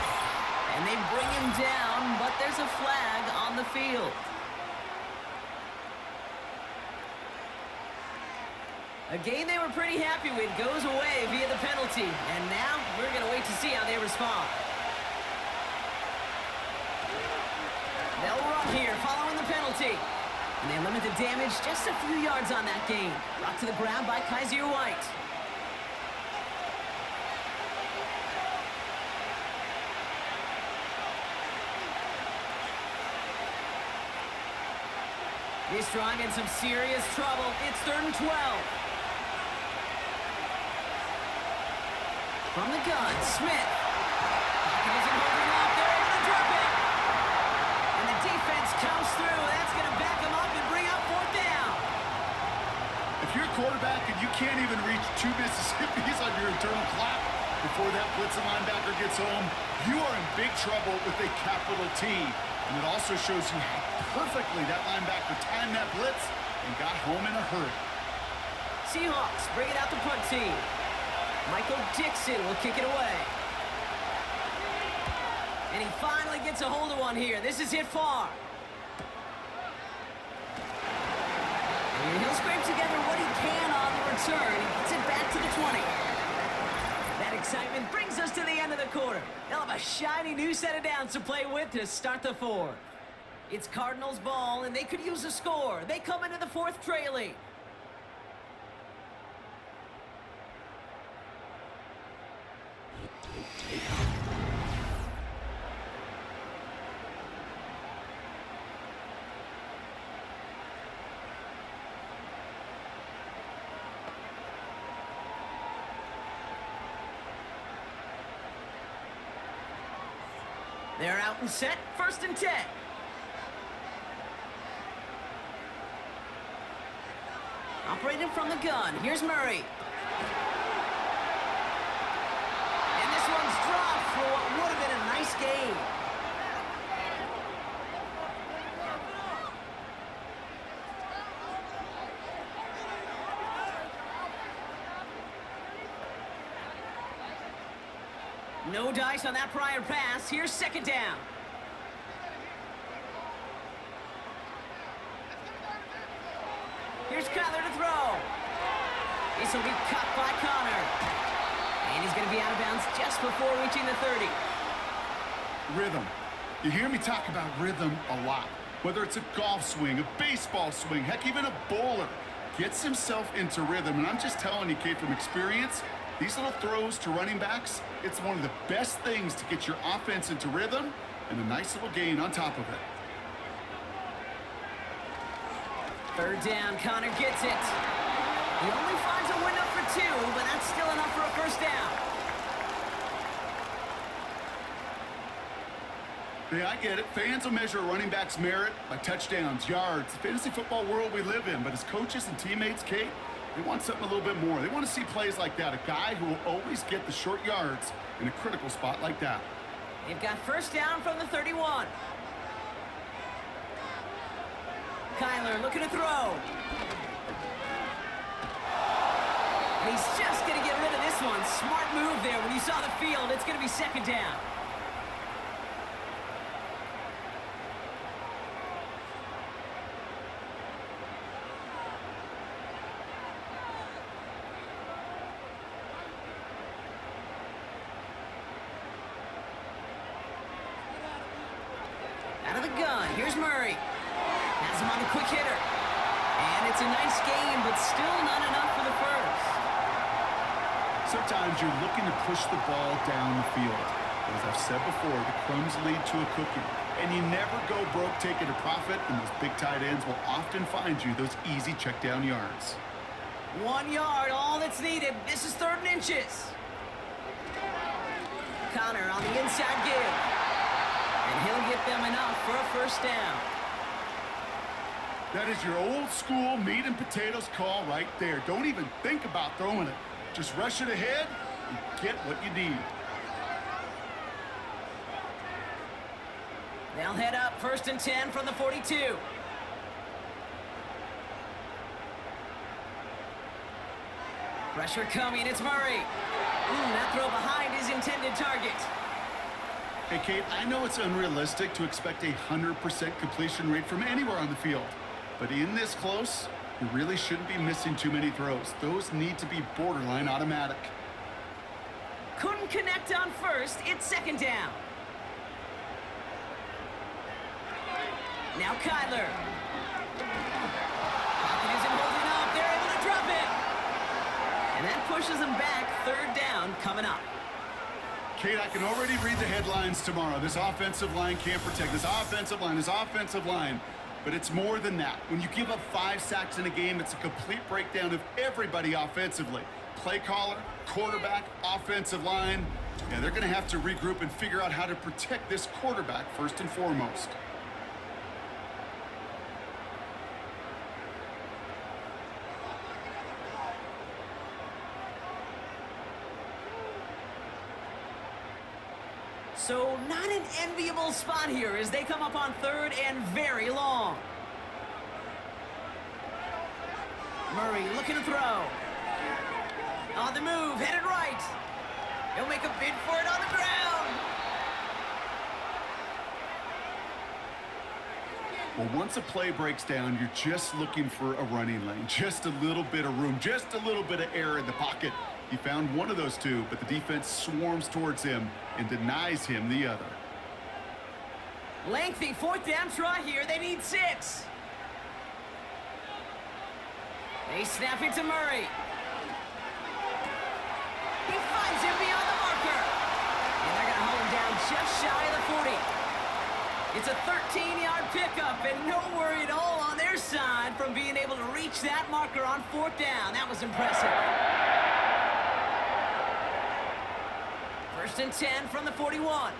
And they bring him down, but there's a flag on the field. A game they were pretty happy with goes away via the penalty. And now we're going to wait to see how they respond. They'll run here following the penalty. And they limit the damage just a few yards on that gain. Brought to the ground by Kaiser White. This drive in some serious trouble. It's 3rd and 12. From the gun, Smith. He isn't holding up. They're able to drop it. And the defense comes through. That's going to back them up and bring up 4th down. If you're a quarterback and you can't even reach 2 Mississippis on your internal clock before that blitzing linebacker gets home, you are in big trouble with a capital T. And it also shows you how perfectly that linebacker timed that blitz and got home in a hurry. Seahawks bringing out the punt team. Michael Dixon will kick it away. And he finally gets a hold of one here. This is hit far. And And he'll scrape together what he can on the return. He gets it back to the 20. That excitement brings us to the end of the quarter. They'll have a shiny new set of downs to play with to start the fourth. It's Cardinals ball, and they could use a score. They come into the fourth trailing. They're out and set, 1st and 10. Operating from the gun, here's Murray. And this one's dropped for what would have been a nice gain. No dice on that prior pass. Here's 2nd down. Here's Kyler to throw. This will be caught by Connor. And he's going to be out of bounds just before reaching the 30. Rhythm. You hear me talk about rhythm a lot. Whether it's a golf swing, a baseball swing, heck, even a bowler gets himself into rhythm. And I'm just telling you, Kate, from experience, these little throws to running backs, it's one of the best things to get your offense into rhythm and a nice little gain on top of it. 3rd down, Connor gets it. He only finds a window for 2, but that's still enough for a 1st down. Yeah, I get it. Fans will measure a running back's merit by touchdowns, yards, the fantasy football world we live in. But as coaches and teammates, Kate, they want something a little bit more. They want to see plays like that, a guy who will always get the short yards in a critical spot like that. They've got 1st down from the 31. Kyler looking to throw. And he's just going to get rid of this one. Smart move there. When you saw the field, it's going to be 2nd down. Out of the gun, here's Murray. Has him on the quick hitter. And it's a nice game, but still not enough for the 1st. Sometimes you're looking to push the ball down the field. As I've said before, the crumbs lead to a cookie. And you never go broke taking a profit, and those big tight ends will often find you those easy check down yards. 1 yard, all that's needed. This is 3rd and inches. Connor on the inside give. And he'll get them enough for a 1st down. That is your old school meat and potatoes call right there. Don't even think about throwing it. Just rush it ahead and get what you need. They'll head up 1st and 10 from the 42. Pressure coming, it's Murray. That throw behind his intended target. Hey, Kate, I know it's unrealistic to expect a 100% completion rate from anywhere on the field. But in this close, you really shouldn't be missing too many throws. Those need to be borderline automatic. Couldn't connect on 1st, it's 2nd down. Now Kyler. Pocket isn't holding up, they're able to drop it. And that pushes them back, 3rd down coming up. Kate, I can already read the headlines tomorrow. This offensive line can't protect. This offensive line. But it's more than that. When you give up 5 sacks in a game, it's a complete breakdown of everybody offensively. Play caller, quarterback, offensive line. Yeah, they're going to have to regroup and figure out how to protect this quarterback first and foremost. So not an enviable spot here as they come up on 3rd and very long. Murray looking to throw. On the move, headed right. He'll make a bid for it on the ground. Well, once a play breaks down, you're just looking for a running lane, just a little bit of room, just a little bit of air in the pocket. He found one of those two, but the defense swarms towards him and denies him the other. Lengthy fourth down try here. They need 6. They snap it to Murray. He finds him beyond the marker. And they're going to hold him down just shy of the 40. It's a 13-yard pickup, and no worry at all on their side from being able to reach that marker on fourth down. That was impressive. 1st and 10 from the 41.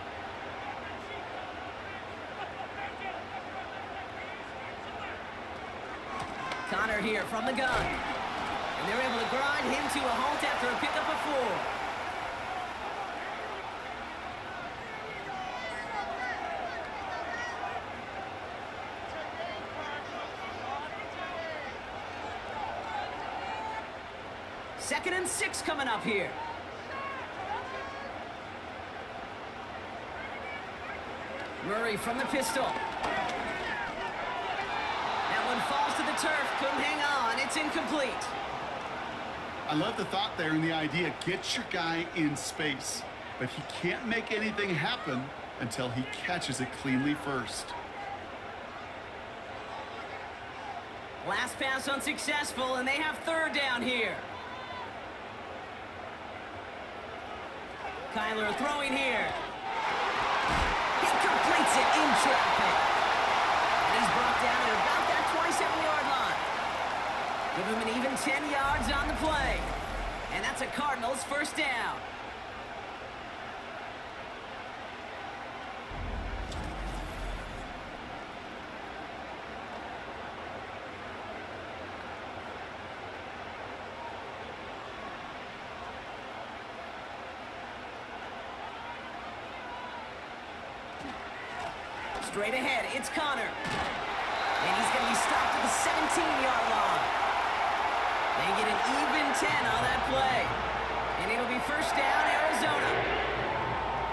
Connor here from the gun. And they're able to grind him to a halt after a pickup of 4. Second and 6 coming up here. Murray from the pistol. That one falls to the turf. Couldn't hang on. It's incomplete. I love the thought there and the idea. Get your guy in space. But he can't make anything happen until he catches it cleanly first. Last pass unsuccessful, and they have 3rd down here. Kyler throwing here. He completes it in traffic. And he's brought down at about that 27-yard line. Give him an even 10 yards on the play. And that's a Cardinals 1st down. Straight ahead, it's Connor. And he's going to be stopped at the 17-yard line. They get an even 10 on that play. And it'll be 1st down, Arizona.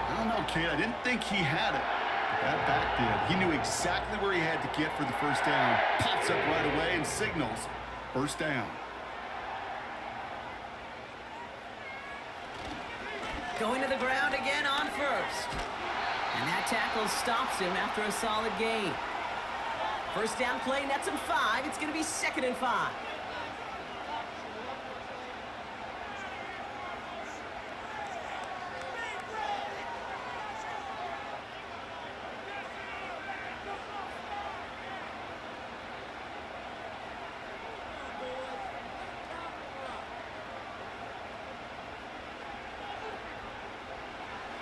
I don't know, Kate. I didn't think he had it. But that back did. He knew exactly where he had to get for the 1st down. Pops up right away and signals 1st down. Going to the ground again on 1st. And that tackle stops him after a solid gain. 1st down play nets him 5. It's going to be 2nd and 5.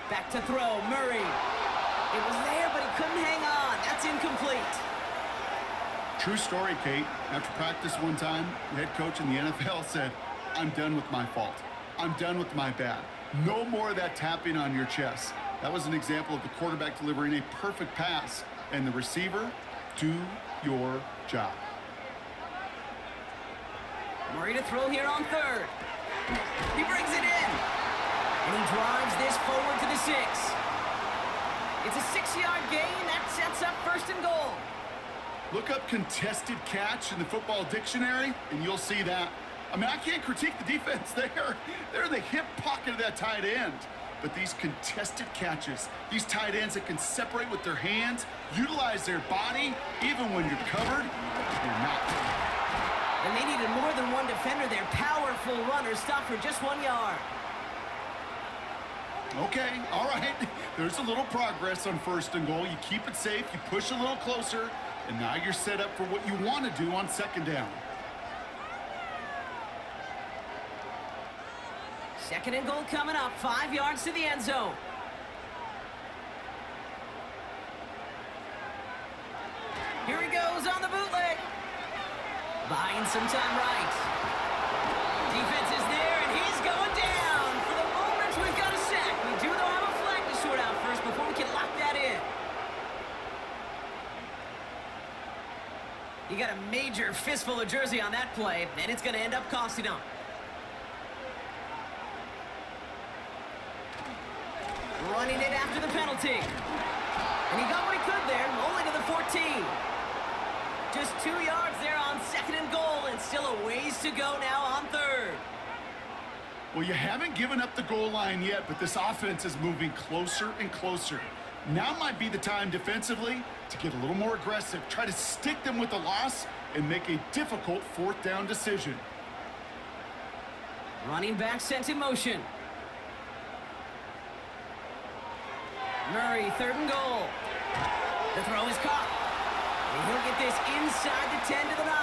Back to throw, Murray. It was there, but he couldn't hang on. That's incomplete. True story, Kate. After practice one time, the head coach in the NFL said, "I'm done with my fault. I'm done with my bad. No more of that tapping on your chest." That was an example of the quarterback delivering a perfect pass, and the receiver, do your job. Murray to throw here on 3rd. He brings it in. And he drives this forward to the 6. It's a 6-yard gain. That sets up 1st and goal. Look up contested catch in the football dictionary, and you'll see that. I mean, I can't critique the defense there. They're in the hip pocket of that tight end. But these contested catches, these tight ends that can separate with their hands, utilize their body, even when you're covered, you're not. And they needed more than one defender there. Powerful runner stopped for just 1 yard. Okay, all right. There's a little progress on 1st and goal. You keep it safe, you push a little closer, and now you're set up for what you want to do on 2nd down. 2nd and goal coming up. 5 yards to the end zone. Here he goes on the bootleg. Buying some time right. Defense is there, and he's going down. For the moment, we've got a sack. We do, though, have a flag to sort out first before we can lock that in. You got a major fistful of jersey on that play, and it's going to end up costing him. Running it after the penalty. And he got what he could there, only to the 14. Just 2 yards there on 2nd and goal, and still a ways to go now on 3rd. Well, you haven't given up the goal line yet, but this offense is moving closer and closer. Now might be the time defensively to get a little more aggressive, try to stick them with the loss, and make a difficult 4th down decision. Running back sent in motion. Murray, 3rd and goal. The throw is caught. And he'll get this inside the 10 to the 9.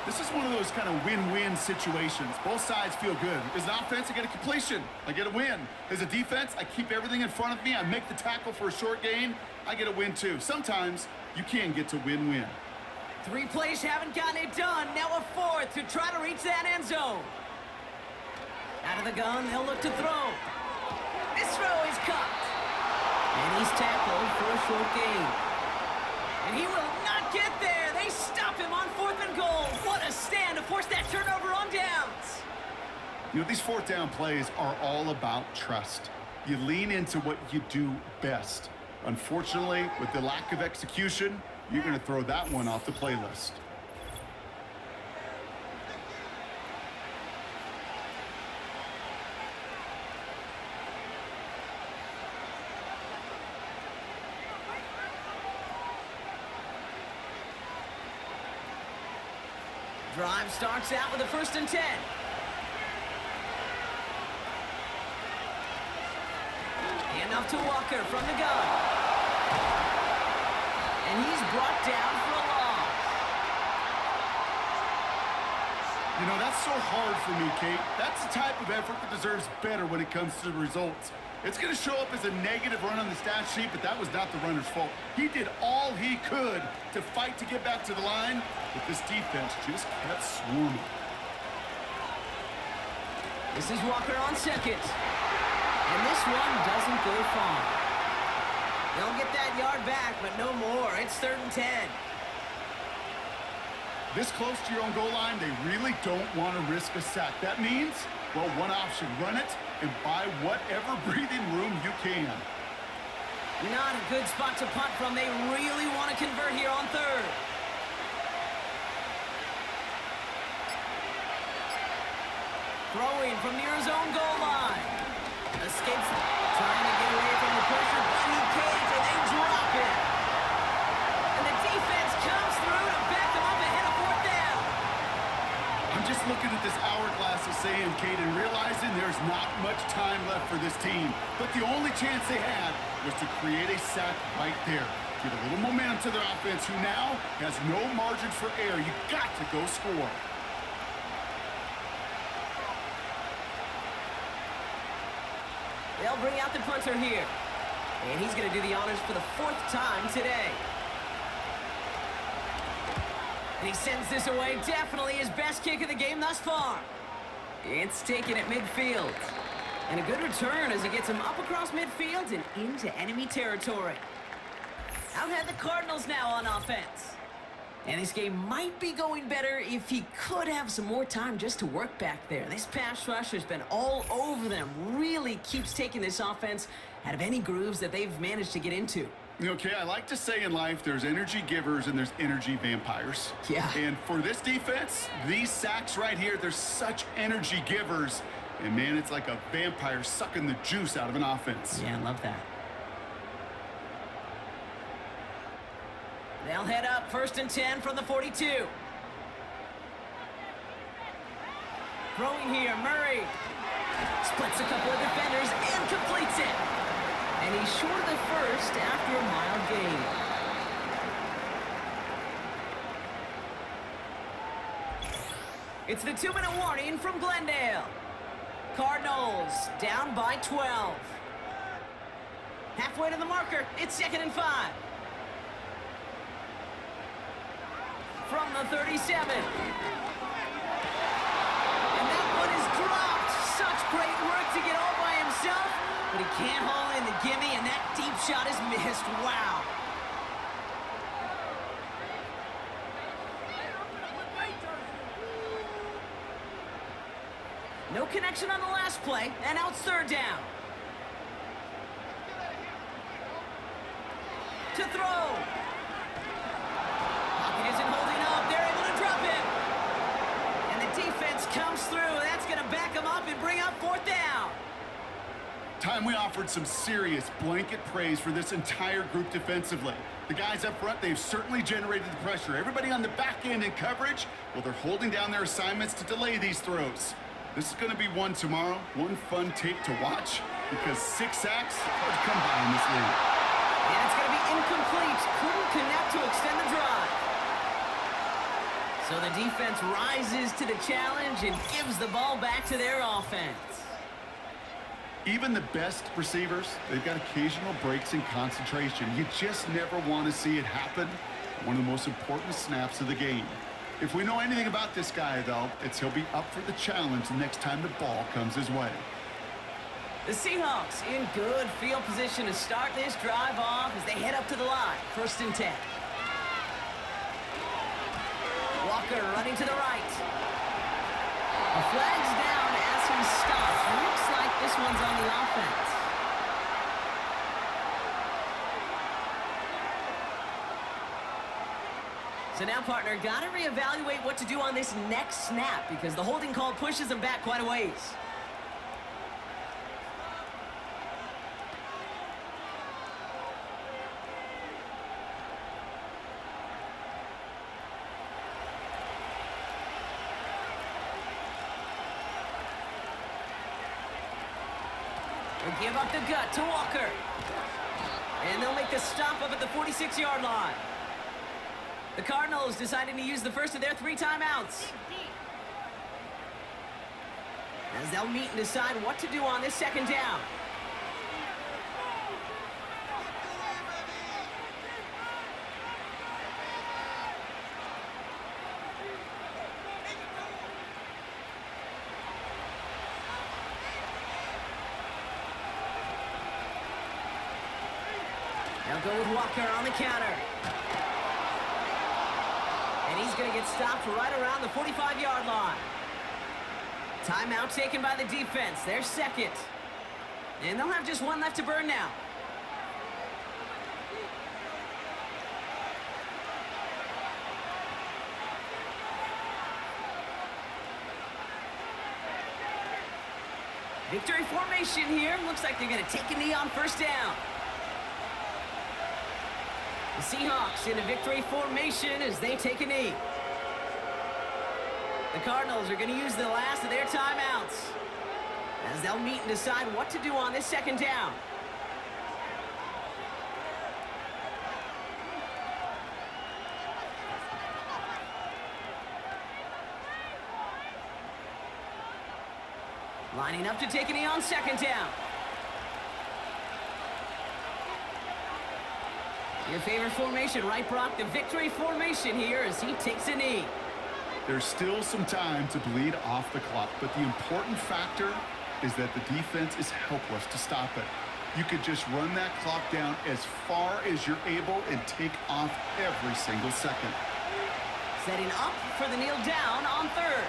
This is one of those kind of win-win situations. Both sides feel good. As an offense, I get a completion. I get a win. As a defense, I keep everything in front of me. I make the tackle for a short gain. I get a win too. Sometimes you can get to win-win. 3 plays haven't gotten it done. Now a 4th to try to reach that end zone. Out of the gun, they'll look to throw. This throw is caught. And he's tackled for a short gain. And he will not get there. They stop him on 4th and goal. What a stand to force that turnover on downs. You know, these 4th down plays are all about trust. You lean into what you do best. Unfortunately, with the lack of execution, you're going to throw that one off the playlist. Drive starts out with a 1st and 10. Enough to Walker from the gun. And he's brought down for a loss. You know, that's so hard for me, Kate. That's the type of effort that deserves better when it comes to the results. It's going to show up as a negative run on the stat sheet, but that was not the runner's fault. He did all he could to fight to get back to the line, but this defense just kept swarming. This is Walker on 2nd. And this one doesn't go far. They'll get that yard back, but no more. It's 3rd and 10. This close to your own goal line, they really don't want to risk a sack. That means, well, one option, run it and buy whatever breathing room you can. Not a good spot to punt from. They really want to convert here on 3rd. Throwing from near his own goal line. Escapes, trying to get away from the pressure, but he can't, and they drop it. And the defense comes through to back them up ahead of 4th down. I'm just looking at this hourglass of sand, Kate, and realizing there's not much time left for this team. But the only chance they had was to create a sack right there. Give a little momentum to their offense, who now has no margin for error. You got to go score. They'll bring out the punter here. And he's going to do the honors for the 4th time today. And he sends this away. Definitely his best kick of the game thus far. It's taken at midfield. And a good return as he gets him up across midfield and into enemy territory. Out ahead the Cardinals now on offense. And this game might be going better if he could have some more time just to work back there. This pass rush has been all over them. Really keeps taking this offense out of any grooves that they've managed to get into. Okay, I like to say in life there's energy givers and there's energy vampires. Yeah. And for this defense, these sacks right here, they're such energy givers. And man, it's like a vampire sucking the juice out of an offense. Yeah, I love that. They'll head up 1st and 10 from the 42. Throwing here, Murray. Splits a couple of defenders and completes it. And he's short of the 1st after a mild gain. It's the 2-minute warning from Glendale. Cardinals down by 12. Halfway to the marker, it's 2nd and 5. From the 37. And that one is dropped. Such great work to get all by himself, but he can't haul in the gimme, and that deep shot is missed. Wow. No connection on the last play, and now it's 3rd down. To throw. comes through. That's going to back him up and bring up fourth down. Time we offered some serious blanket praise for this entire group defensively. The guys up front, they've certainly generated the pressure. Everybody on the back end in coverage, well, they're holding down their assignments to delay these throws. This is going to be one tomorrow, one fun tape to watch, because 6 sacks, hard to come by in this league. And it's going to be incomplete. Couldn't connect to extend the drive. So the defense rises to the challenge and gives the ball back to their offense. Even the best receivers, they've got occasional breaks in concentration. You just never want to see it happen. One of the most important snaps of the game. If we know anything about this guy, though, it's he'll be up for the challenge the next time the ball comes his way. The Seahawks in good field position to start this drive off as they head up to the line. 1st and 10. Walker running to the right. A flag's down as he stops. Looks like this one's on the offense. So now, partner, got to reevaluate what to do on this next snap because the holding call pushes him back quite a ways. They'll give up the gut to Walker. And they'll make the stop up at the 46-yard line. The Cardinals deciding to use the first of their 3 timeouts. As they'll meet and decide what to do on this 2nd down. They'll go with Walker on the counter. And he's going to get stopped right around the 45-yard line. Timeout taken by the defense. Their 2nd. And they'll have just 1 left to burn now. Victory formation here. Looks like they're going to take a knee on 1st down. The Seahawks in a victory formation as they take a knee. The Cardinals are going to use the last of their timeouts as they'll meet and decide what to do on this 2nd down. Lining up to take a knee on 2nd down. Your favorite formation, right, Brock? The victory formation here as he takes a knee. There's still some time to bleed off the clock, but the important factor is that the defense is helpless to stop it. You could just run that clock down as far as you're able and take off every single second. Setting up for the kneel down on 3rd.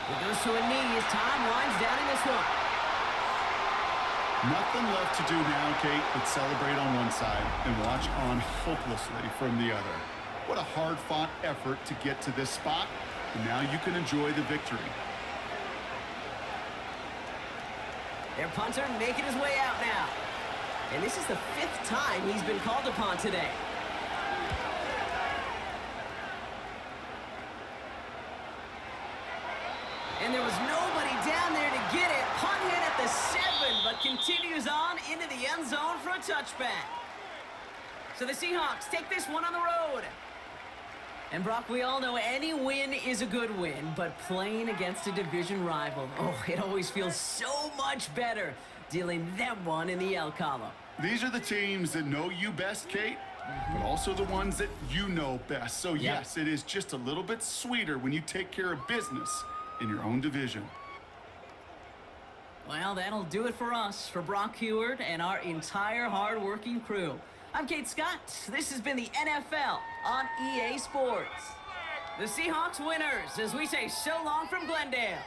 It goes to a knee as time winds down in this one. Nothing left to do now, Kate, but celebrate on one side and watch on hopelessly from the other. What a hard-fought effort to get to this spot, and now you can enjoy the victory. Their punter making his way out now. And this is the 5th time he's been called upon today. And there was nobody down there to get it. Punt hit at the 7, but continues on into the end zone for a touchback. So the Seahawks take this one on the road. And Brock, we all know any win is a good win, but playing against a division rival, oh, it always feels so much better dealing them one in the L column. These are the teams that know you best, Kate, but also the ones that you know best. So yes, it is just a little bit sweeter when you take care of business in your own division. Well, that'll do it for us, for Brock Heward and our entire hard-working crew. I'm Kate Scott. This has been the NFL on EA Sports. The Seahawks winners as we say so long from Glendale.